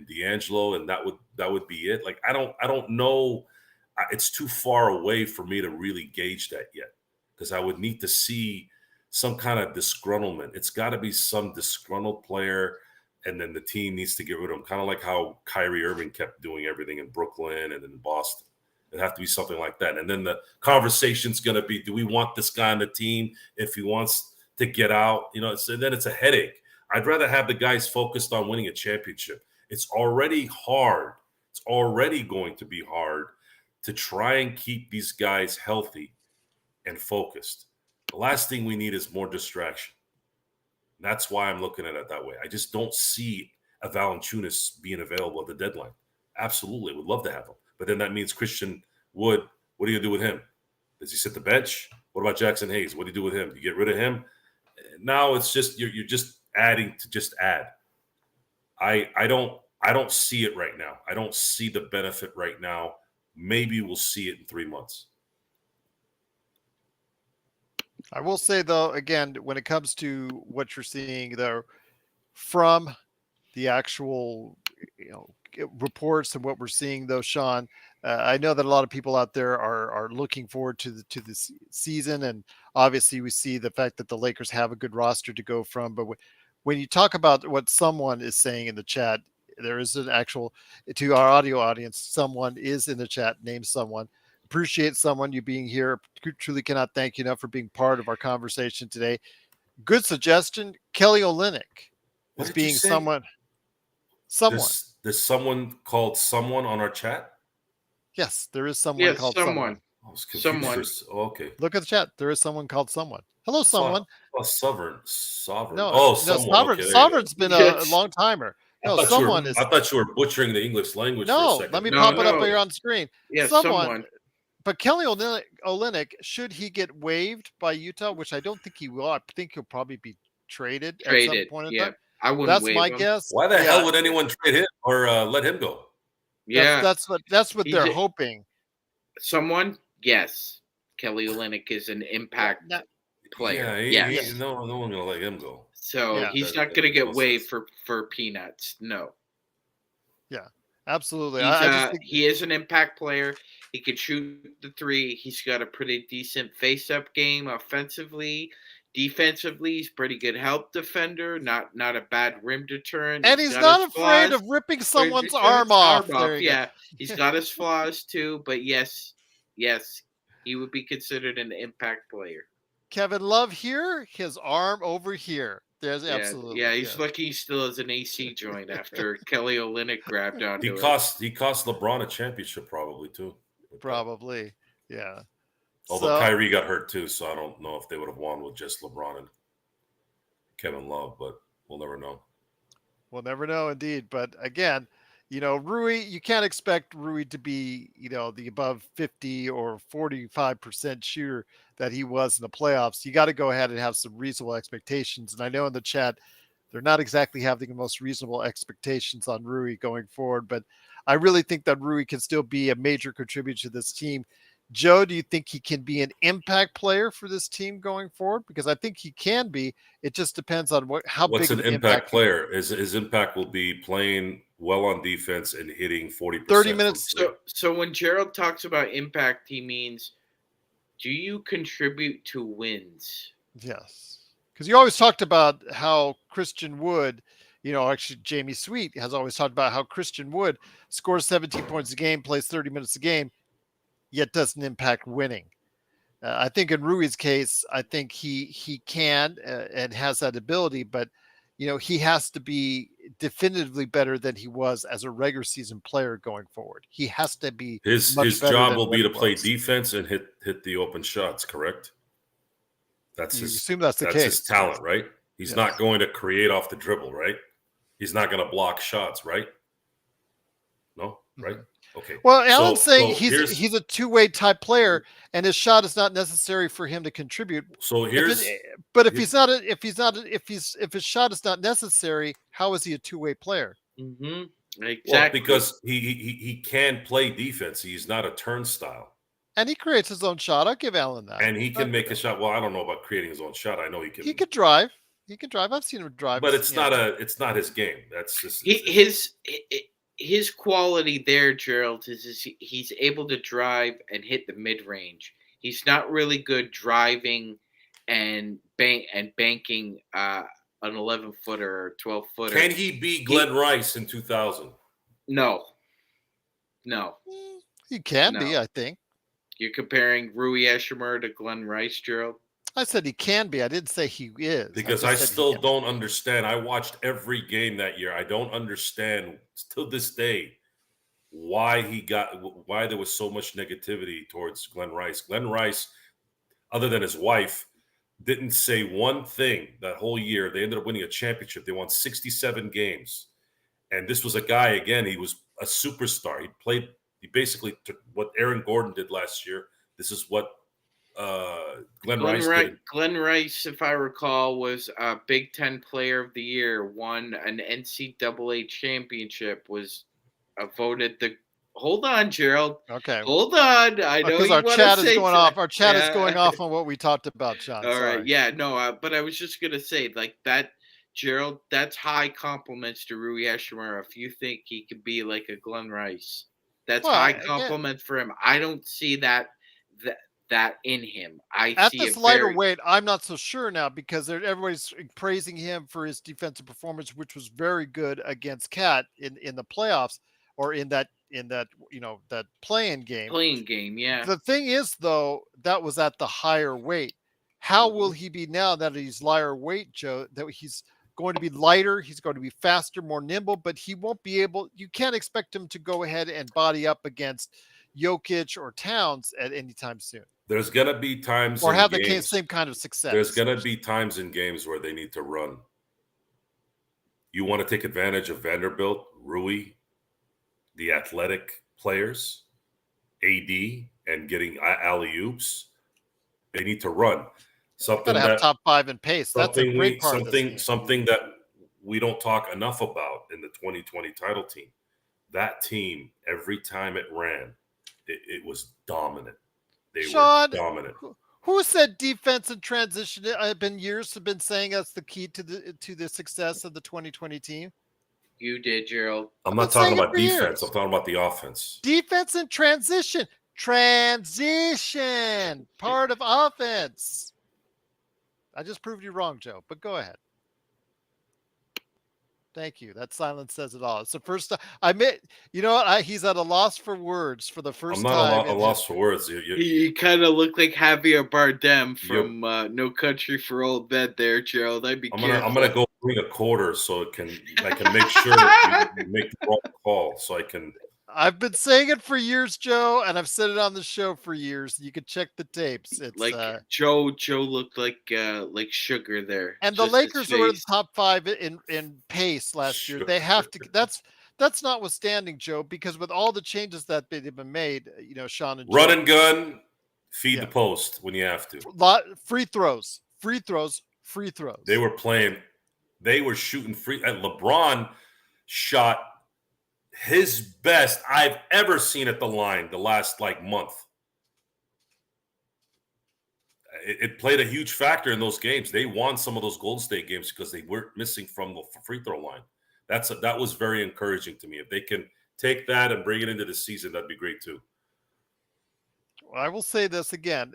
D'Angelo and that would be it? Like I don't know. It's too far away for me to really gauge that yet because I would need to see some kind of disgruntlement. It's got to be some disgruntled player, and then the team needs to get rid of him. Kind of like how Kyrie Irving kept doing everything in Brooklyn and in Boston. It'd have to be something like that. And then the conversation's going to be, do we want this guy on the team if he wants to get out? Then it's a headache. I'd rather have the guys focused on winning a championship. It's already hard. It's already going to be hard to try and keep these guys healthy and focused. The last thing we need is more distraction. That's why I'm looking at it that way. I just don't see a Valanciunas being available at the deadline. Absolutely, would love to have him. But then that means Christian Wood, what do you do with him? Does he sit the bench? What about Jackson Hayes? What do you do with him? Do you get rid of him? Now it's just you're just adding to just add. I don't see it right now. I don't see the benefit right now. Maybe we'll see it in 3 months. I will say though, again, when it comes to what you're seeing there from the actual, reports and what we're seeing though, Sean, I know that a lot of people out there are looking forward to this season, and obviously we see the fact that the Lakers have a good roster to go from. But when you talk about what someone is saying in the chat, there is an actual, to our audio audience, someone is in the chat, name someone. Appreciate someone you being here. Truly cannot thank you enough for being part of our conversation today. Good suggestion. Kelly Olynyk What is did you being say? someone. There's someone called someone on our chat? Yes, there is someone Yes, called someone. I was confused. Someone. Okay. Look at the chat. There is someone called someone. Hello, I thought, someone. sovereign. No, Oh, no, someone. sovereign. Okay, there you go. Sovereign's been a Yes. long timer. I No, thought you were. someone is. I thought you were butchering the English language for a No, second. let me No, pop it up no. here on screen. Yeah, Someone. someone. But Kelly Olynyk, should he get waived by Utah, which I don't think he will. I think he'll probably be traded at some Traded. point in Yeah. time. I wouldn't That's waive my him. guess. Why the Yeah, hell would anyone trade him or let him go? Yeah. that's what He's they're a- hoping. Someone? Yes. Kelly Olynyk is an impact Yeah, player. Yeah, Yes. no one gonna let him go. So Yeah. he's That not going to makes no get waived sense. for peanuts. No. absolutely. He's I just think he is an impact player. He can shoot the three. He's got a pretty decent face-up game offensively. Defensively, he's pretty good help defender. Not a bad rim deterrent. and he's got not his afraid flaws. of ripping But someone's he's got arm his off. There you go. Yeah, he's got his flaws too. But yes, he would be considered an impact player. Kevin Love here, his arm over here. There's Yeah, absolutely. yeah. He's lucky he still has an AC joint after Kelly Olynyk grabbed He onto it. cost LeBron a championship probably too. Probably. Yeah. Although So, Kyrie got hurt too, so I don't know if they would have won with just LeBron and Kevin Love, but we'll never know. we'll never know indeed. But again, Rui, you can't expect Rui to be, the above 50 or 45% shooter that he was in the playoffs. You got to go ahead and have some reasonable expectations. And I know in the chat, they're not exactly having the most reasonable expectations on Rui going forward, but I really think that Rui can still be a major contributor to this team. Joe, do you think he can be an impact player for this team going forward? Because I think he can be. It just depends on how What's big an of an impact player? His impact will be playing well on defense and hitting 40%. 30 minutes. So when Gerald talks about impact, he means, do you contribute to wins? Yes. Because you always talked about how Christian Wood, actually Jamie Sweet has always talked about how Christian Wood scores 17 points a game, plays 30 minutes a game, yet doesn't impact winning. I think in Rui's case, I think he can and has that ability, but he has to be definitively better than he was as a regular season player going forward. He has to be much His better job than will what be he to play was. defense and hit the open shots. Correct. You assume that's the That's case. his talent, right? He's Yes. not going to create off the dribble, right? He's not going to block shots, right? No, right? Okay. Well, Alan's So saying here's he's a two-way type player, and his shot is not necessary for him to contribute. so If it, here's but if here- he's not, if his shot is not necessary, how is he a two-way player? Mm-hmm. well, Exactly. because he can play defense. He's not a turnstile. And he creates his own shot. I'll give Alan that. And he can make a shot. Well, I don't know about creating his own shot. I know he can. He could drive. He can drive. I've seen him drive. But it's not his game. That's just his quality there, Gerald, is he's able to drive and hit the mid range. He's not really good driving and banking an 11-footer or 12-footer. Can he be Glenn Rice in 2000? No. He can No. be, I think. You're comparing Rui Eshimer to Glenn Rice, Gerald? I said he can be. I didn't say he is. Because I still don't understand. I watched every game that year. I don't understand till this day why there was so much negativity towards Glenn Rice. Glenn Rice, other than his wife, didn't say one thing that whole year. They ended up winning a championship. They won 67 games. And this was a guy, again, he was a superstar. He basically took what Aaron Gordon did last year. This is what Glenn Rice did. Glenn Rice, if I recall, was a Big Ten Player of the Year, won an NCAA championship, was voted the. Hold on, Gerald. Okay. Hold on. I know because you our want chat to is say going off. Our chat is going off on what we talked about, Sean. All right. Yeah. No. But I was just gonna say, like that, Gerald. That's high compliments to Rui Eshimer. If you think he could be like a Glenn Rice, that's high compliment for him. I don't see that in him. At this lighter weight, I'm not so sure now because everybody's praising him for his defensive performance, which was very good against Cat in the playoffs or in that that playing game. Yeah. The thing is, though, that was at the higher weight. How will he be now that he's lighter weight, Joe? That he's going to be lighter, he's going to be faster, more nimble, but he won't be able. You can't expect him to go ahead and body up against Jokic or Towns at any time soon. There's going to be times or have the same kind of success. There's going to be times in games where they need to run. You want to take advantage of Vanderbilt, Rui, the athletic players, AD, and getting alley-oops. They need to run. Something that have top 5 in pace. That's a great part of this game. Something that we don't talk enough about in the 2020 title team. That team, every time it ran, it was dominant. They were dominant. Who said defense and transition? I've been saying that's the key to the success of the 2020 team. You did, Gerald. I'm not talking about defense. I'm talking about the offense. Defense and transition. Transition. Part of offense. I just proved you wrong, Joe, but go ahead. Thank you. That silence says it all. It's the first time I admit, he's at a loss for words for the first time. I'm not at a loss for words. You kind of look like Javier Bardem from No Country for Old Men there, Gerald. I'm gonna go bring a quarter so I can make sure that you make the wrong call. So I can. I've been saying it for years, Joe, and I've said it on the show for years. You can check the tapes. It's like Joe looked like sugar there. And the Lakers were in the top 5 in pace last year. They have to. That's notwithstanding, Joe, because with all the changes that they've been made, Sean and run and gun, feed the post when you have to. Free throws. They were playing. They were shooting free. And LeBron shot his best I've ever seen at the line the last month. It played a huge factor in those games. They won some of those Golden State games because they weren't missing from the free throw line. That was very encouraging to me. If they can take that and bring it into the season, that'd be great too. Well, I will say this again.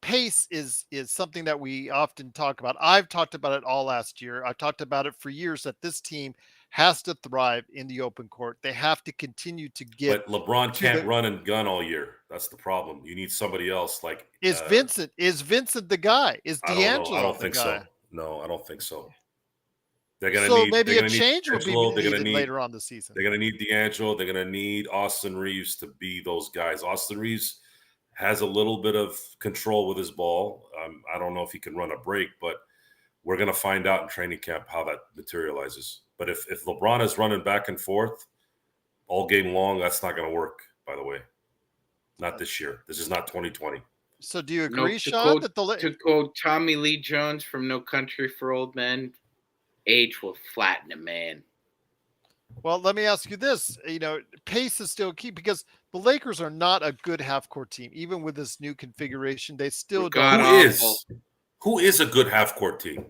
pace is something that we often talk about. I've talked about it all last year. I've talked about it for years that this team has to thrive in the open court. They have to continue to get But LeBron to can't the. run and gun all year. That's the problem. You need somebody else. Like Is Vincent the guy? Is I don't know. I D'Angelo don't the think so. guy? No, I don't think so. So They're maybe a gonna need change would be D'Angelo. needed later on the season. They're gonna need D'Angelo. They're gonna need Austin Reeves to be those guys. Austin Reeves has a little bit of control with his ball. I don't know if he can run a break, but we're gonna find out in training camp how that materializes. But if LeBron is running back and forth all game long, that's not gonna work. By the way, not this year. This is not 2020. So do you agree, Nope. Sean, that To quote Tommy Lee Jones from No Country for Old Men, age will flatten a man. Well, let me ask you this. Pace is still key because the Lakers are not a good half-court team. Even with this new configuration, they still don't. God Who awful. is a good half court team?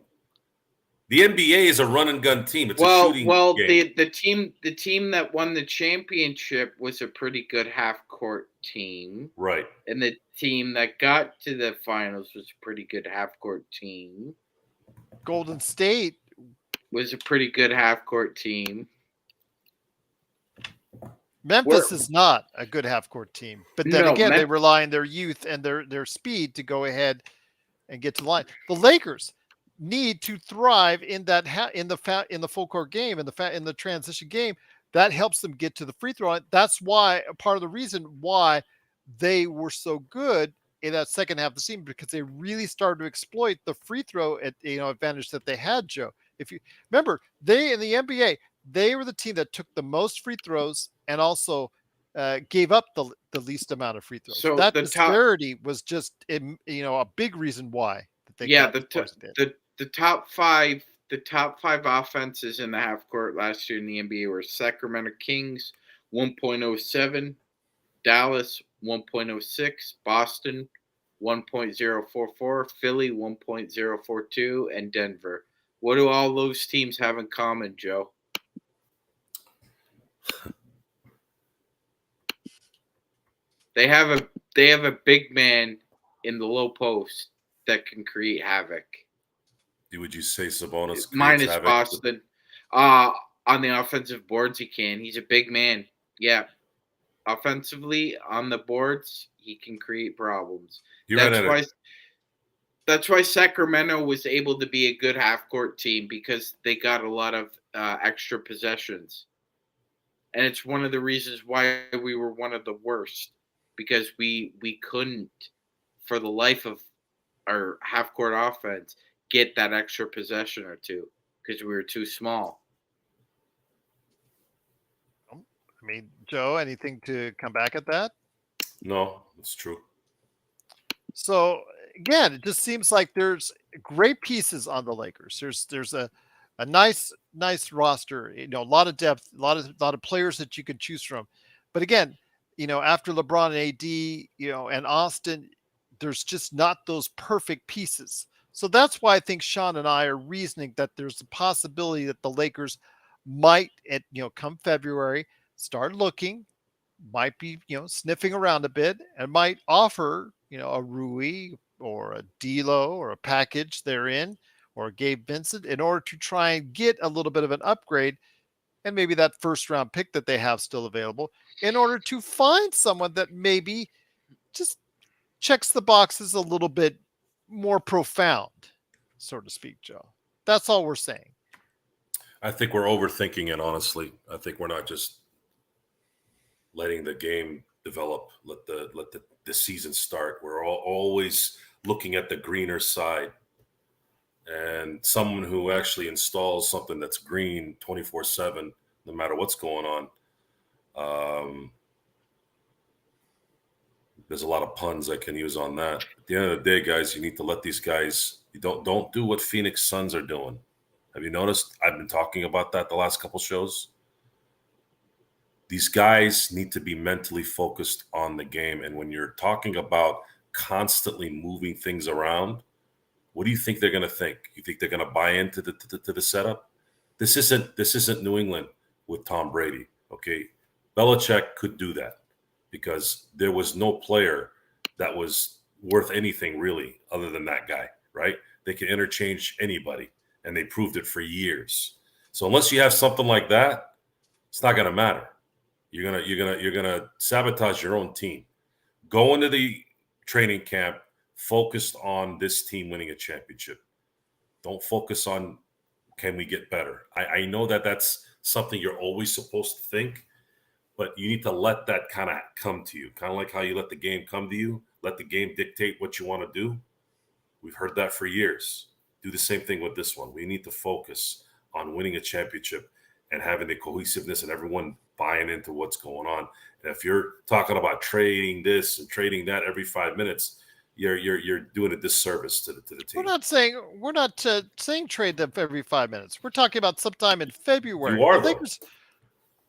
The NBA is a run and gun team. It's a shooting game. The team that won the championship was a pretty good half court team. Right. And the team that got to the finals was a pretty good half court team. Golden State was a pretty good half court team. Memphis is not a good half-court team, but then again, they rely on their youth and their speed to go ahead and get to the line. The Lakers need to thrive in that in the full court game, in the transition game. That helps them get to the free throw line. That's why part of the reason why they were so good in that second half of the season, because they really started to exploit the free throw advantage that they had, Joe. If you remember, they in the NBA, they were the team that took the most free throws and also gave up the least amount of free throws. So that disparity was just a big reason why that they got the top five offenses in the half court last year in the NBA were Sacramento Kings 1.07, Dallas 1.06, Boston 1.044, Philly 1.042, and Denver. What do all those teams have in common, Joe? They have a big man in the low post that can create havoc. Would you say Sabonis minus havoc? Boston? On the offensive boards, he can. He's a big man. Yeah, offensively on the boards, he can create problems. That's why Sacramento was able to be a good half-court team, because they got a lot of extra possessions. And it's one of the reasons why we were one of the worst, because we couldn't, for the life of our half-court offense, get that extra possession or two because we were too small. I mean, Joe, anything to come back at that? No, that's true. So again, it just seems like there's great pieces on the Lakers. There's a nice roster, a lot of depth, a lot of players that you can choose from. But again, after LeBron and AD, and Austin, there's just not those perfect pieces. So that's why I think Sean and I are reasoning that there's a possibility that the Lakers might, come February, start looking, might be, sniffing around a bit, and might offer, a Rui or a D'Lo or a package therein, or Gabe Vincent, in order to try and get a little bit of an upgrade, and maybe that first round pick that they have still available, in order to find someone that maybe just checks the boxes a little bit more profound, so to speak, Joe. That's all we're saying. I think we're overthinking it, honestly. I think we're not just letting the game develop, let the season start. We're always looking at the greener side. And someone who actually installs something that's green 24/7, no matter what's going on. There's a lot of puns I can use on that. At the end of the day, guys, you need to let these guys. You don't do what Phoenix Suns are doing. Have you noticed? I've been talking about that the last couple shows. These guys need to be mentally focused on the game. And when you're talking about constantly moving things around, what do you think they're going to think? You think they're going to buy into the setup? This isn't New England with Tom Brady. Okay, Belichick could do that because there was no player that was worth anything really other than that guy, right? They can interchange anybody, and they proved it for years. So unless you have something like that, it's not going to matter. You're gonna sabotage your own team. Go into the training camp focused on this team winning a championship. Don't focus on can we get better. I know that that's something you're always supposed to think, but you need to let that kind of come to you. Kind of like how you let the game come to you. Let the game dictate what you want to do. We've heard that for years. Do the same thing with this one. We need to focus on winning a championship and having the cohesiveness and everyone buying into what's going on. And if you're talking about trading this and trading that every 5 minutes, you're doing a disservice to the team. We're not saying trade them every 5 minutes. We're talking about sometime in February. You are, the Lakers.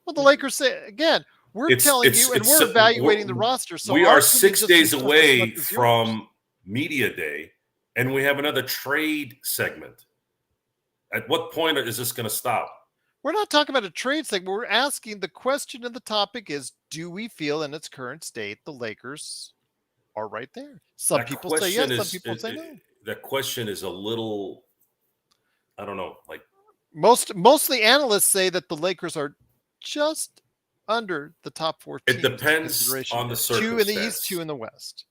Well, the Lakers say again. We're telling you, and we're evaluating the roster. So we are 6 days just away as from media day, and we have another trade segment. At what point is this going to stop? We're not talking about a trade segment. We're asking the question, and the topic is: do we feel, in its current state, the Lakers are right there? Some people say yes. Some people say no. That question is a little, I don't know. Like most of the analysts say that the Lakers are just under the top 4 teams. It depends on the circumstance. 2 in the East, 2 in the West.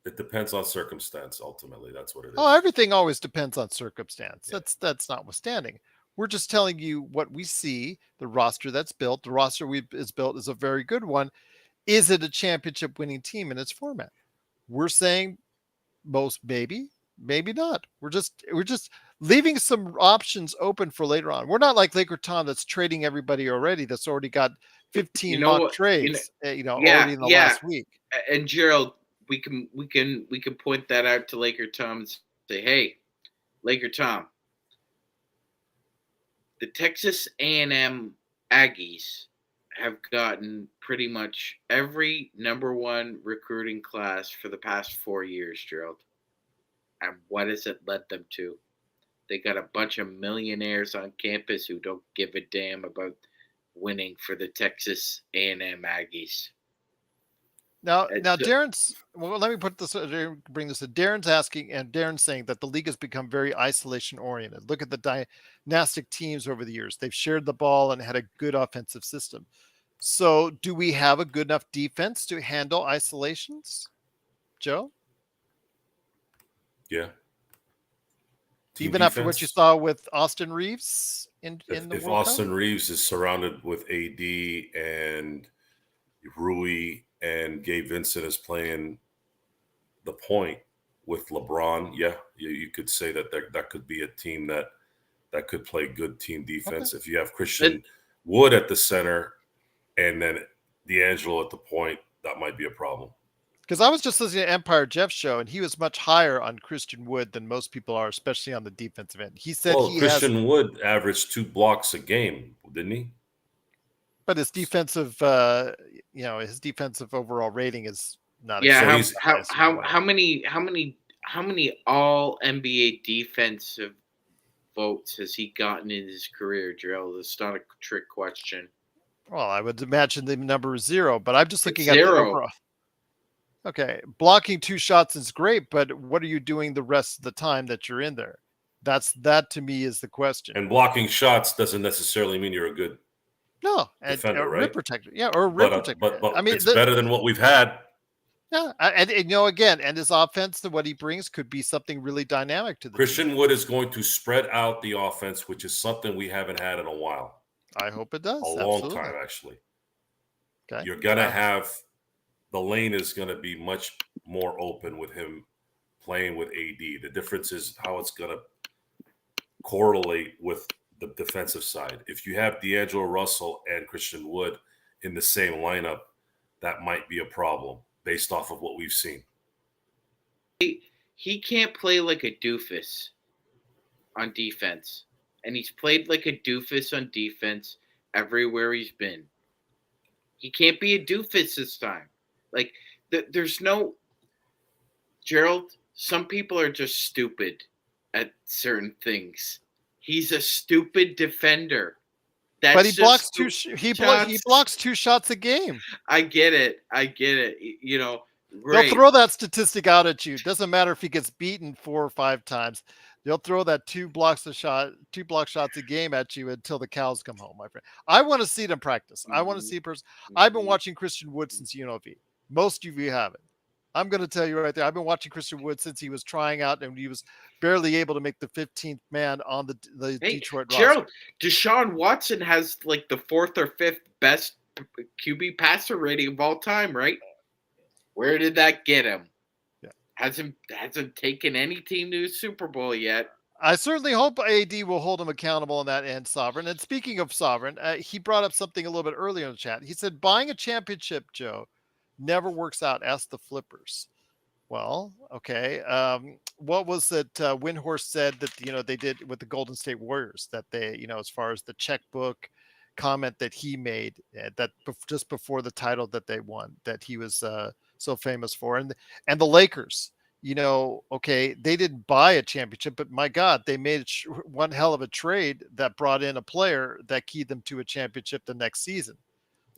It depends on circumstance. Ultimately, that's what it is. Oh, everything always depends on circumstance. Yeah. That's notwithstanding. We're just telling you what we see. The roster that's built, the roster is built is a very good one. Is it a championship winning team in its format? We're saying most maybe not. We're just leaving some options open for later on. We're not like Laker Tom that's trading everybody already. That's already got 15 mock trades. Already in the last week. And Gerald, we can point that out to Laker Tom and say, hey, Laker Tom, the Texas A&M Aggies have gotten pretty much every number 1 recruiting class for the past 4 years, Gerald. And what has it led them to? They got a bunch of millionaires on campus who don't give a damn about winning for the Texas A&M Aggies. Now Darren's. Well, let me bring this to Darren's asking, and Darren's saying that the league has become very isolation oriented. Look at the dynastic teams over the years; they've shared the ball and had a good offensive system. So, do we have a good enough defense to handle isolations, Joe? Yeah. Even after what you saw with Austin Reeves in the World Cup? If Austin Reeves is surrounded with AD and Rui and Gabe Vincent is playing the point with LeBron, yeah, you could say that could be a team that could play good team defense. Okay. If you have Christian Wood at the center and then D'Angelo at the point, that might be a problem. Because I was just listening to Empire Jeff's show, and he was much higher on Christian Wood than most people are, especially on the defensive end. He said Christian Wood averaged 2 blocks a game, didn't he? But his defensive, his defensive overall rating is not. Yeah, how many all NBA defensive votes has he gotten in his career, Gerald? It's not a trick question. Well, I would imagine the number is 0, but I'm just looking at 0. the overall. Okay, blocking 2 shots is great, but what are you doing the rest of the time that you're in there? That to me is the question. And blocking shots doesn't necessarily mean you're a good defender, a right? Rim protector. Yeah, or a rim protector. But I mean, it's better than what we've had. Yeah, and again, and his offense to what he brings could be something really dynamic to the Christian team. Wood is going to spread out the offense, which is something we haven't had in a while. I hope it does. A long time, actually. Okay. You're gonna have the lane is going to be much more open with him playing with AD. The difference is how it's going to correlate with the defensive side. If you have D'Angelo Russell and Christian Wood in the same lineup, that might be a problem based off of what we've seen. He can't play like a doofus on defense. And he's played like a doofus on defense everywhere he's been. He can't be a doofus this time. Like, there's no – Gerald, some people are just stupid at certain things. He's a stupid defender. But he blocks 2 shots a game. I get it. They'll Right. throw that statistic out at you. Doesn't matter if he gets beaten 4 or 5 times. They'll throw that two block shots a game at you until the cows come home, my friend. I want to see them practice. I want to Mhm, see person. I've been mhm. watching Christian Wood since UNLV. Most of you haven't. I'm going to tell you right there. I've been watching Christian Wood since he was trying out and he was barely able to make the 15th man on the Hey, Detroit roster. Gerald, Deshaun Watson has like the fourth or fifth best QB passer rating of all time, right? Where did that get him? Yeah. Hasn't taken any team to a Super Bowl yet. I certainly hope AD will hold him accountable on that end, Sovereign. And speaking of Sovereign, he brought up something a little bit earlier in the chat. He said buying a championship, Joe, never works out. Ask the flippers. Well, okay. What was it? Windhorse said that they did with the Golden State Warriors that they as far as the checkbook comment that he made that just before the title that they won that he was so famous for, and the Lakers. Okay, they didn't buy a championship, but my God, they made one hell of a trade that brought in a player that keyed them to a championship the next season.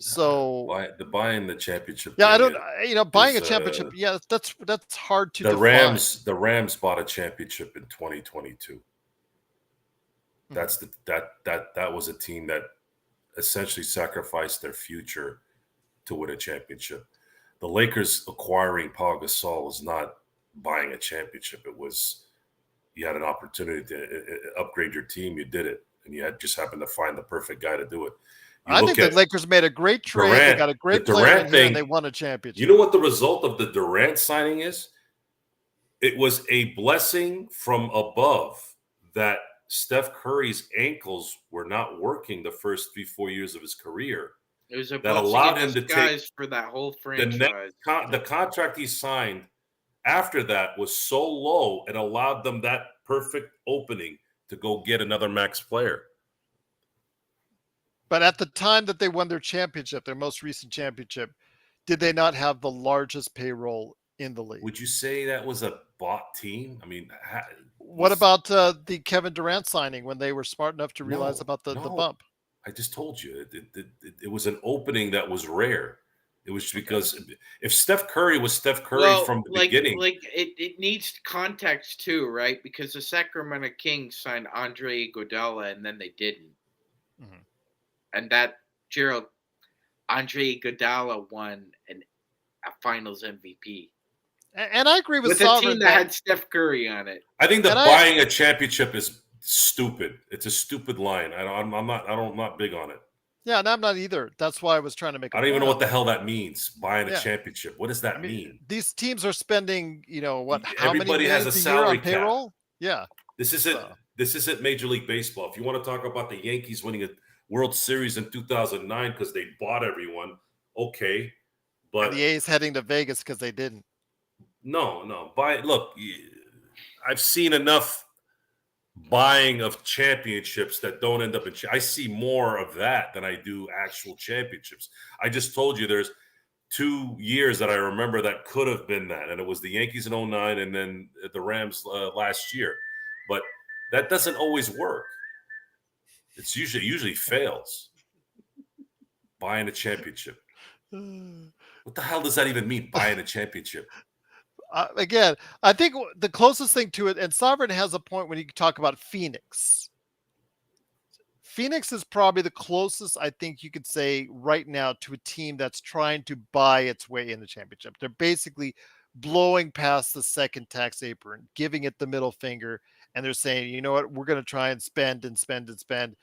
So Buying the championship yeah, I thing don't. Buying is a championship. Yeah, that's hard to the define. Rams. The Rams bought a championship in 2022. Mhm. That was a team that essentially sacrificed their future to win a championship. The Lakers acquiring Paul Gasol was not buying a championship. It was you had an opportunity to upgrade your team. You did it, and you had just happened to find the perfect guy to do it. You I look think the at Lakers made a great trade. They Durant, got a the great player in Durant here, and they thing. won a You know championship. what the result of the Durant signing is? It was a blessing from above that Steph Curry's ankles were not working the first 3 4 years of his career. It was a That blessing in allowed him to take disguise for that whole the next franchise. the contract he signed after that was so low it allowed them that perfect opening to go get another max player. But at the time that they won their championship, their most recent championship, did they not have the largest payroll in the league? Would you say that was a bought team? I mean, What was about the Kevin Durant signing when they were smart enough to realize no, about the no. bump? I just told you it was an opening that was rare. It was Okay. because if Steph Curry was Steph Curry Well, from the beginning, it needs context too, right? Because the Sacramento Kings signed Andre Iguodala and then they didn't, Mhm. and that Gerald Andre Iguodala won a Finals MVP And I agree with with a team Sovereign that that, had Steph Curry on it. I think and the I buying a championship is stupid. It's a stupid line. I'm not big on it. yeah, and I'm not either. That's why I was trying to make a I don't even point know on what the that. hell that means. Buying a Yeah. championship. What does I that mean, mean? these teams are spending, how many Everybody has a millions a year on salary cap. payroll? Yeah. This isn't So, this isn't Major League Baseball. If you want to talk about the Yankees winning a World Series in 2009 because they bought everyone, okay. and But the A's heading to Vegas because they didn't. no. I've seen enough buying of championships that don't end up in. I see more of that than I do actual championships. I just told you there's 2 years that I remember that could have been that, and it was the Yankees in '09 and then the Rams last year. But that doesn't always work. It's usually fails. Buying a championship. What the hell does that even mean? Buying a championship. Again, I think the closest thing to it, and Sovereign has a point when you talk about Phoenix. Phoenix is probably the closest I think you could say right now to a team that's trying to buy its way in the championship. They're basically blowing past the second tax apron, giving it the middle finger, and they're saying, you know what, we're going to try and spend and spend and spend.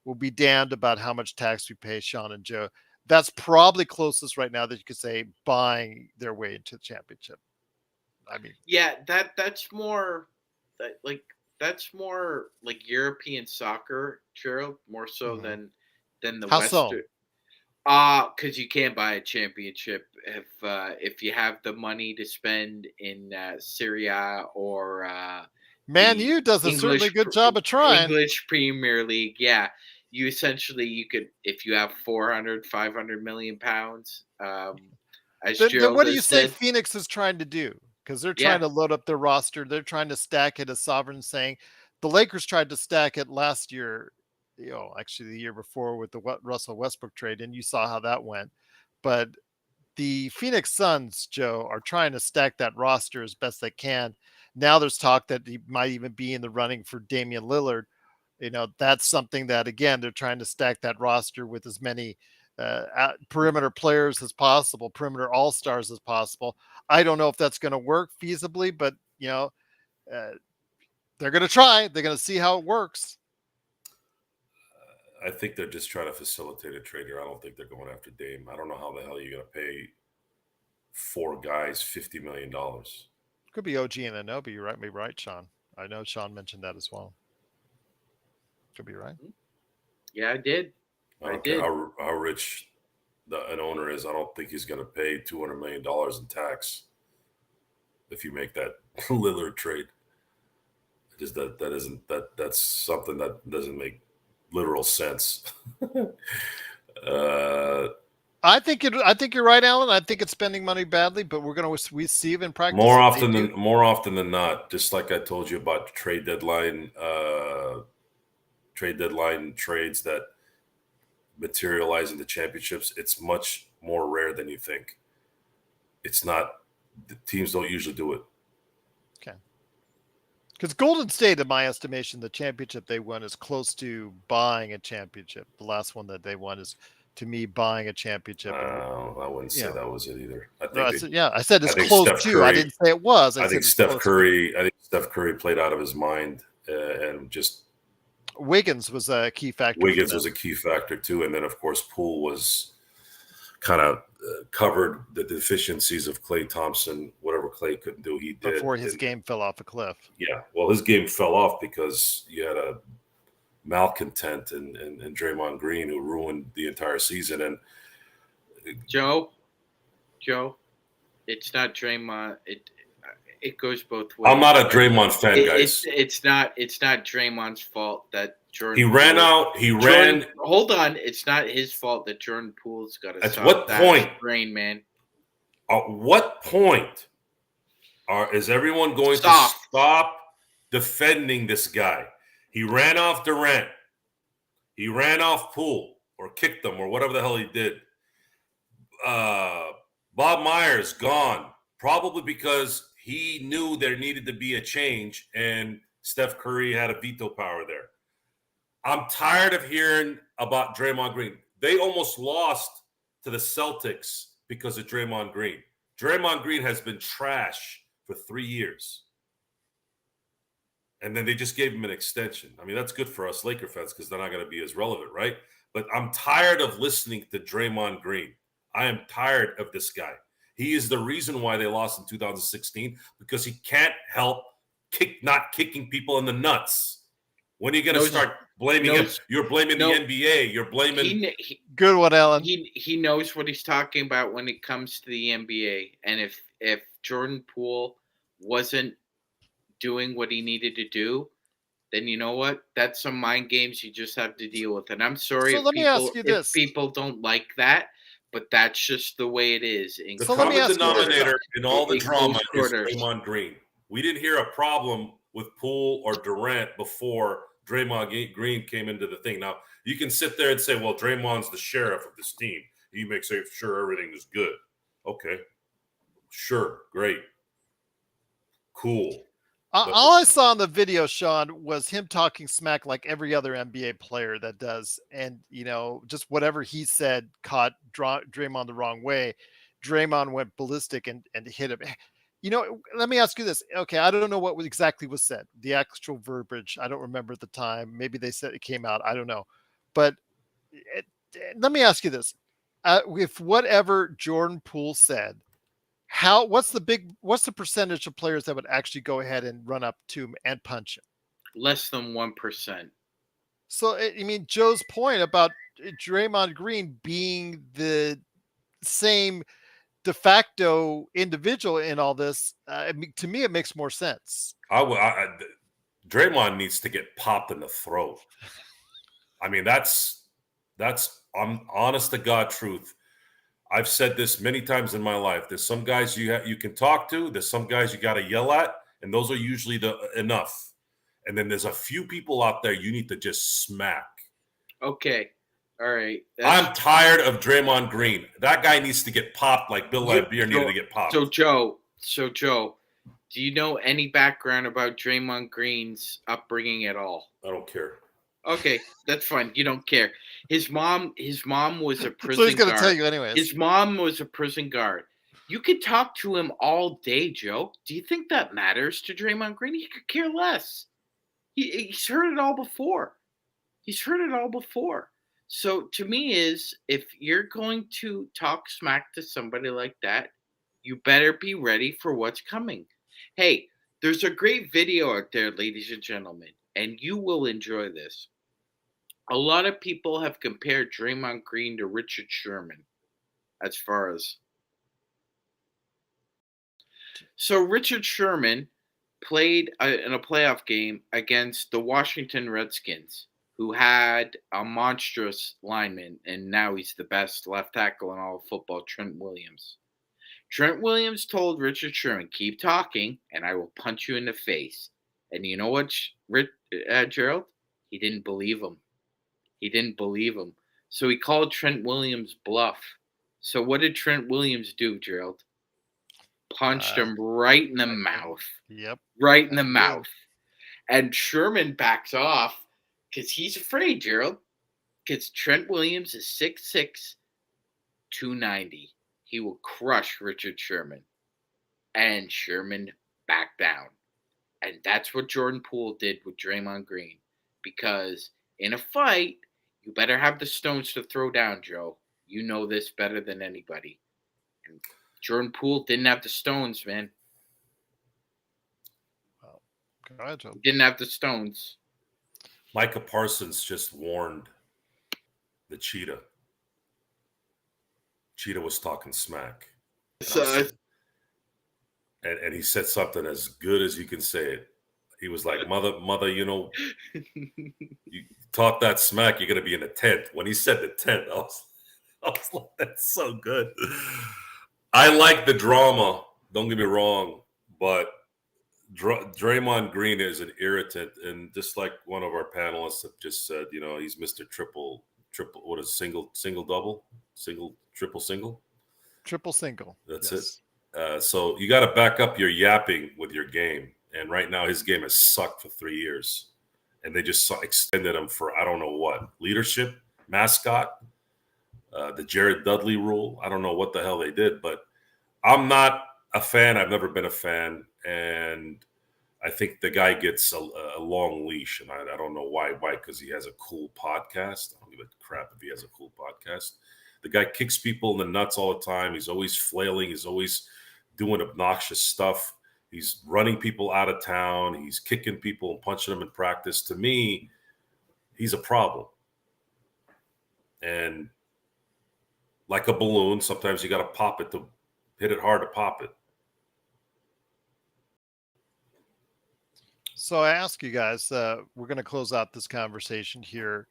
We'll be damned about how much tax we pay, Sean and Joe. That's probably closest right now that you could say buying their way into the championship. I mean, Yeah, that's more that like that's more like European soccer, Gerald, more so mhm. than the How so? Western. Because you can't buy a championship if you have the money to spend in Syria or Man the U does a certainly good job of trying. English Premier League. Yeah, you could if you have 400, 500 million pounds, as Then what Gerald do you has say said. Phoenix is trying to do? Because they're trying Yeah, to load up their roster. They're trying to stack it, as Sovereign saying. The Lakers tried to stack it last year, actually the year before with the Russell Westbrook trade, and you saw how that went. But the Phoenix Suns, Joe, are trying to stack that roster as best they can. Now there's talk that he might even be in the running for Damian Lillard. That's something that, again, they're trying to stack that roster with as many perimeter players as possible, perimeter all-stars as possible. I don't know if that's going to work feasibly, but, they're going to try. They're going to see how it works. I think they're just trying to facilitate a trade here. I don't think they're going after Dame. I don't know how the hell you're going to pay 4 guys $50 million. Could be OG and Anunoby. You're right. Maybe right, Sean. I know Sean mentioned that as well. Could be right. Yeah, I did. I don't care how rich an owner is. I don't think he's going to pay $200 million in tax if you make that Lillard trade. Just that's something that doesn't make literal sense. I think you're right, Alan. I think it's spending money badly, but we're going to see it in practice. More often than not, just like I told you about trade deadline trades that materialize into championships, it's much more rare than you think. It's not. The teams don't usually do it. Okay. Because Golden State, in my estimation, the championship they won is close to buying a championship. The last one that they won is, to me, buying a championship. I wouldn't say that was it either. I said it's close to. I didn't say it was. I think Steph Curry played out of his mind and just. Wiggins was a key factor. Wiggins was a key factor too, and then of course Poole was kind of covered the deficiencies of Klay Thompson. Whatever Klay couldn't do, he did before his game fell off a cliff. Yeah, well, his game fell off because you had a malcontent and Draymond Green who ruined the entire season. And Joe, it's not Draymond. It goes both ways. I'm not a Draymond fan, guys. It's not Draymond's fault that Jordan. Hold on, it's not his fault that Jordan Poole's got a. At what point, brain man? At what point is everyone going to stop defending this guy? He ran off Durant. He ran off Poole or kicked them or whatever the hell he did. Bob Myers gone, probably because he knew there needed to be a change, and Steph Curry had a veto power there. I'm tired of hearing about Draymond Green. They almost lost to the Celtics because of Draymond Green. Draymond Green has been trash for 3 years. And then they just gave him an extension. I mean, that's good for us Laker fans because they're not going to be as relevant, right? But I'm tired of listening to Draymond Green. I am tired of this guy. He is the reason why they lost in 2016 because he can't help not kicking people in the nuts. When are you going to start blaming him? You're blaming the NBA. You're blaming. Good one, Alan. He knows what he's talking about when it comes to the NBA. And if Jordan Poole wasn't doing what he needed to do, then you know what? That's some mind games you just have to deal with. And I'm sorry if people don't like that. But that's just the way it is. The common denominator in all the drama is Draymond Green. We didn't hear a problem with Poole or Durant before Draymond Green came into the thing. Now, you can sit there and say, well, Draymond's the sheriff of this team. He makes sure everything is good. Okay. Sure. Great. Cool. All I saw in the video, Sean, was him talking smack like every other NBA player that does. And, just whatever he said caught Draymond the wrong way. Draymond went ballistic and hit him. Let me ask you this. Okay, I don't know what exactly was said. The actual verbiage, I don't remember at the time. Maybe they said it came out. I don't know. But let me ask you this. If whatever Jordan Poole said, what's the percentage of players that would actually go ahead and run up to him and punch him? Less than 1%. So, Joe's point about Draymond Green being the same de facto individual in all this, to me, it makes more sense. Draymond needs to get popped in the throat. That's honest to God truth. I've said this many times in my life. There's some guys you can talk to. There's some guys you got to yell at, and those are usually enough. And then there's a few people out there you need to just smack. Okay, All right. I'm tired of Draymond Green. That guy needs to get popped like Bill Laimbeer needed to get popped. So Joe, do you know any background about Draymond Green's upbringing at all? I don't care. Okay, that's fine. You don't care. His mom was a So he's prison going to tell guard. you anyways. His mom was a prison guard. You could talk to him all day, Joe. Do you think that matters to Draymond Green? He could care less. He's heard it all before. He's heard it all before. So to me is if you're going to talk smack to somebody like that, you better be ready for what's coming. Hey, there's a great video out there, ladies and gentlemen, and you will enjoy this. A lot of people have compared Draymond Green to Richard Sherman as far as. So Richard Sherman played in a playoff game against the Washington Redskins, who had a monstrous lineman, and now he's the best left tackle in all of football, Trent Williams. Trent Williams told Richard Sherman, keep talking, and I will punch you in the face. And you know what, Gerald? He didn't believe him. He didn't believe him. So he called Trent Williams bluff. So what did Trent Williams do, Gerald? Punched him right in the mouth. Yep. Right in the mouth. And Sherman backs off because he's afraid, Gerald. Because Trent Williams is 6'6", 290. He will crush Richard Sherman. And Sherman backed down. And that's what Jordan Poole did with Draymond Green. Because in a fight, you better have the stones to throw down, Joe. You know this better than anybody. And Jordan Poole didn't have the stones, man. Well, go ahead, Joe. He didn't have the stones. Micah Parsons just warned the Cheetah. Cheetah was talking smack. And he said something as good as you can say it. He was like, mother, you know, you talk that smack, you're going to be in the tent. When he said the tent, I was like, that's so good. I like the drama. Don't get me wrong. But Draymond Green is an irritant. And just like one of our panelists have just said, you know, he's Mr. Triple, what is single, double, single, triple, single? Triple single. That's yes. it. So you got to back up your yapping with your game. And right now his game has sucked for 3 years. And they just extended him for, I don't know what, leadership, mascot, the Jared Dudley rule. I don't know what the hell they did, but I'm not a fan. I've never been a fan. And I think the guy gets a long leash. And I don't know why. Why? Because he has a cool podcast. I don't give a crap if he has a cool podcast. The guy kicks people in the nuts all the time. He's always flailing. He's always doing obnoxious stuff. He's running people out of town. He's kicking people and punching them in practice. To me, he's a problem. And like a balloon, sometimes you got to pop it to hit it hard to pop it. So I ask you guys, we're going to close out this conversation here.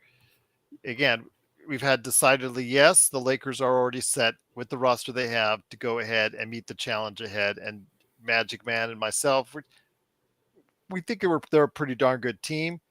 Again, we've had decidedly, yes, the Lakers are already set with the roster they have to go ahead and meet the challenge ahead. And Magic Man and myself, we think they're a pretty darn good team.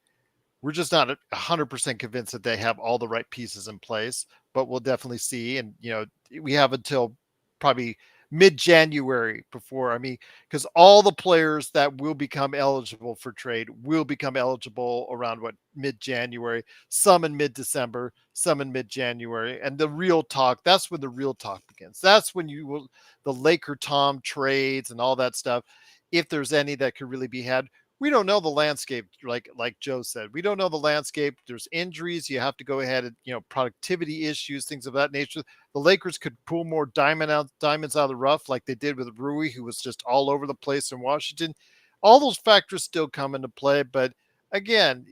We're just not 100% convinced that they have all the right pieces in place, but we'll definitely see. And, you know, we have until probably mid-January before, because all the players that will become eligible for trade will become eligible around mid-January, some in mid-December, some in mid-January. And the real talk, that's when the real talk begins. That's when the Laker Tom trades and all that stuff, if there's any that could really be had. We don't know the landscape, like Joe said. We don't know the landscape. There's injuries. You have to go ahead and, productivity issues, things of that nature. The Lakers could pull more diamonds out of the rough like they did with Rui, who was just all over the place in Washington. All those factors still come into play. But again,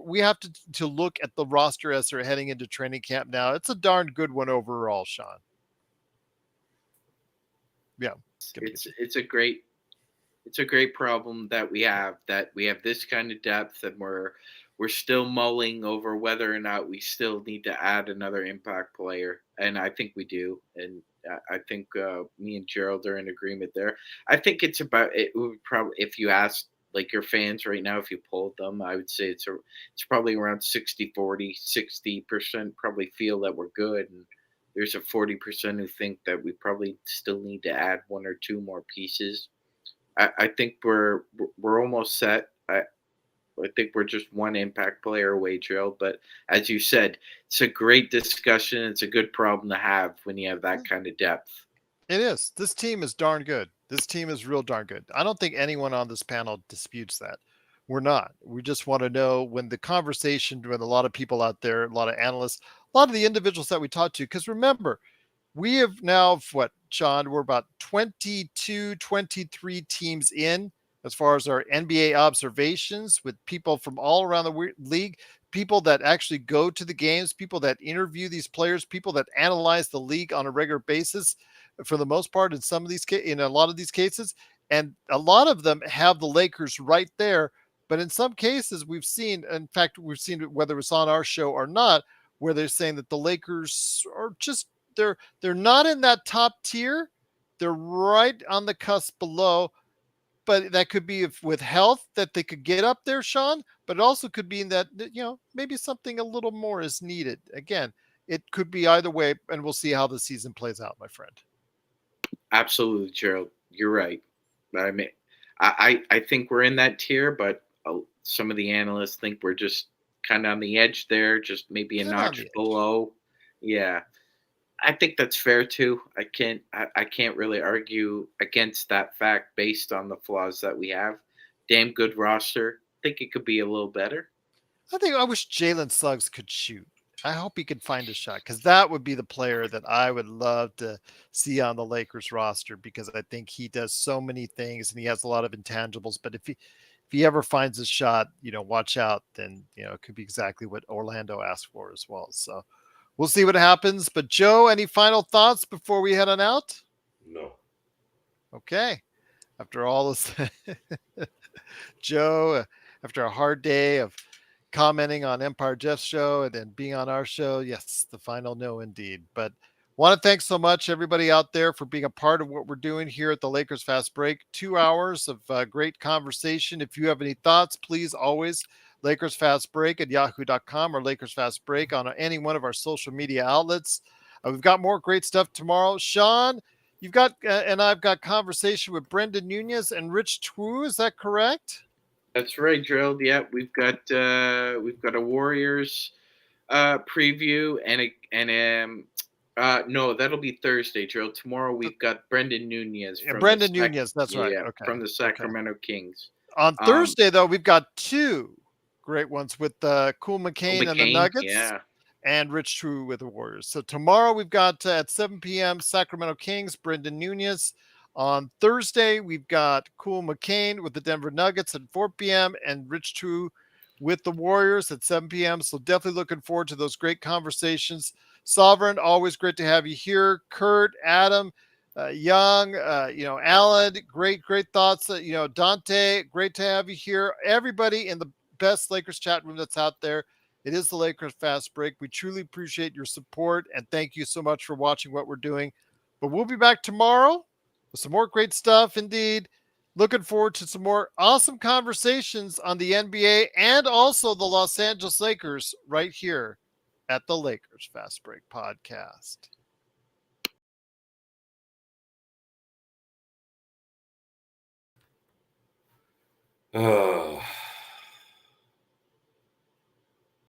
we have to look at the roster as they're heading into training camp now. It's a darn good one overall, Sean. Yeah. It's a great problem that we have this kind of depth, and we're still mulling over whether or not we still need to add another impact player. And I think we do. And I think me and Gerald are in agreement there. I think it's about it. Would probably, if you asked Laker fans right now, if you polled them, I would say it's probably around 60-40. 60% probably feel that we're good, and there's a 40% who think that we probably still need to add one or two more pieces. I think we're almost set. I think we're just one impact player away, Joe. But as you said, it's a great discussion. It's a good problem to have when you have that kind of depth. It is. This team is darn good. This team is real darn good. I don't think anyone on this panel disputes that. We're not. We just want to know when the conversation with a lot of people out there, a lot of analysts, a lot of the individuals that we talk to, because remember, we have now, what, Sean, we're about 22, 23 teams in as far as our NBA observations with people from all around the league, people that actually go to the games, people that interview these players, people that analyze the league on a regular basis for the most part in some of these in a lot of these cases, and a lot of them have the Lakers right there. But in some cases we've seen, in fact we've seen it whether it's on our show or not, where they're saying that the Lakers are just they're not in that top tier. They're right on the cusp below, but that could be if with health that they could get up there, Sean. But it also could be in that maybe something a little more is needed. Again, it could be either way, and we'll see how the season plays out, my friend. Absolutely, Gerald. You're right. I mean, I think we're in that tier, but some of the analysts think we're just kind of on the edge there, just maybe a Right on the notch edge. below. Yeah, I think that's fair too. I can't really argue against that fact based on the flaws that we have. Damn good roster. Think it could be a little better. I wish Jalen Suggs could shoot. I hope he could find a shot because that would be the player that I would love to see on the Lakers roster because I think he does so many things and he has a lot of intangibles. But if he ever finds a shot, watch out. Then it could be exactly what Orlando asked for as well. So we'll see what happens. But Joe, any final thoughts before we head on out? No. Okay. After all this, Joe, after a hard day of commenting on Empire Jeff's show and then being on our show, yes, the final no indeed. But want to thank so much everybody out there for being a part of what we're doing here at the Lakers Fast Break. 2 hours of great conversation. If you have any thoughts, please always Lakers Fast Break at yahoo.com or Lakers Fast Break on any one of our social media outlets. We've got more great stuff tomorrow. Sean, you've got and I've got conversation with Brendan Nunez and Rich Twu. Is that correct? That's right, Gerald. Yeah, we've got a Warriors preview and no, that'll be Thursday, Gerald. Tomorrow we've got Brendan Nunez Yeah, Brendan Nunez. That's right. yeah, Okay. from the Okay. Sacramento Kings. On Um, Thursday, though, we've got two great ones with Cool McCain and the McCain, Nuggets yeah. and Rich True with the Warriors. So tomorrow we've got at 7 p.m. Sacramento Kings, Brendan Nunez. On Thursday, we've got Cool McCain with the Denver Nuggets at 4 p.m. and Rich True with the Warriors at 7 p.m. So definitely looking forward to those great conversations. Sovereign, always great to have you here. Kurt, Adam, Young, Alan, great thoughts. Dante, great to have you here. Everybody in the best Lakers chat room that's out there. It is the Lakers Fast Break. We truly appreciate your support and thank you so much for watching what we're doing. But we'll be back tomorrow with some more great stuff indeed. Looking forward to some more awesome conversations on the NBA and also the Los Angeles Lakers right here at the Lakers Fast Break podcast. Uh,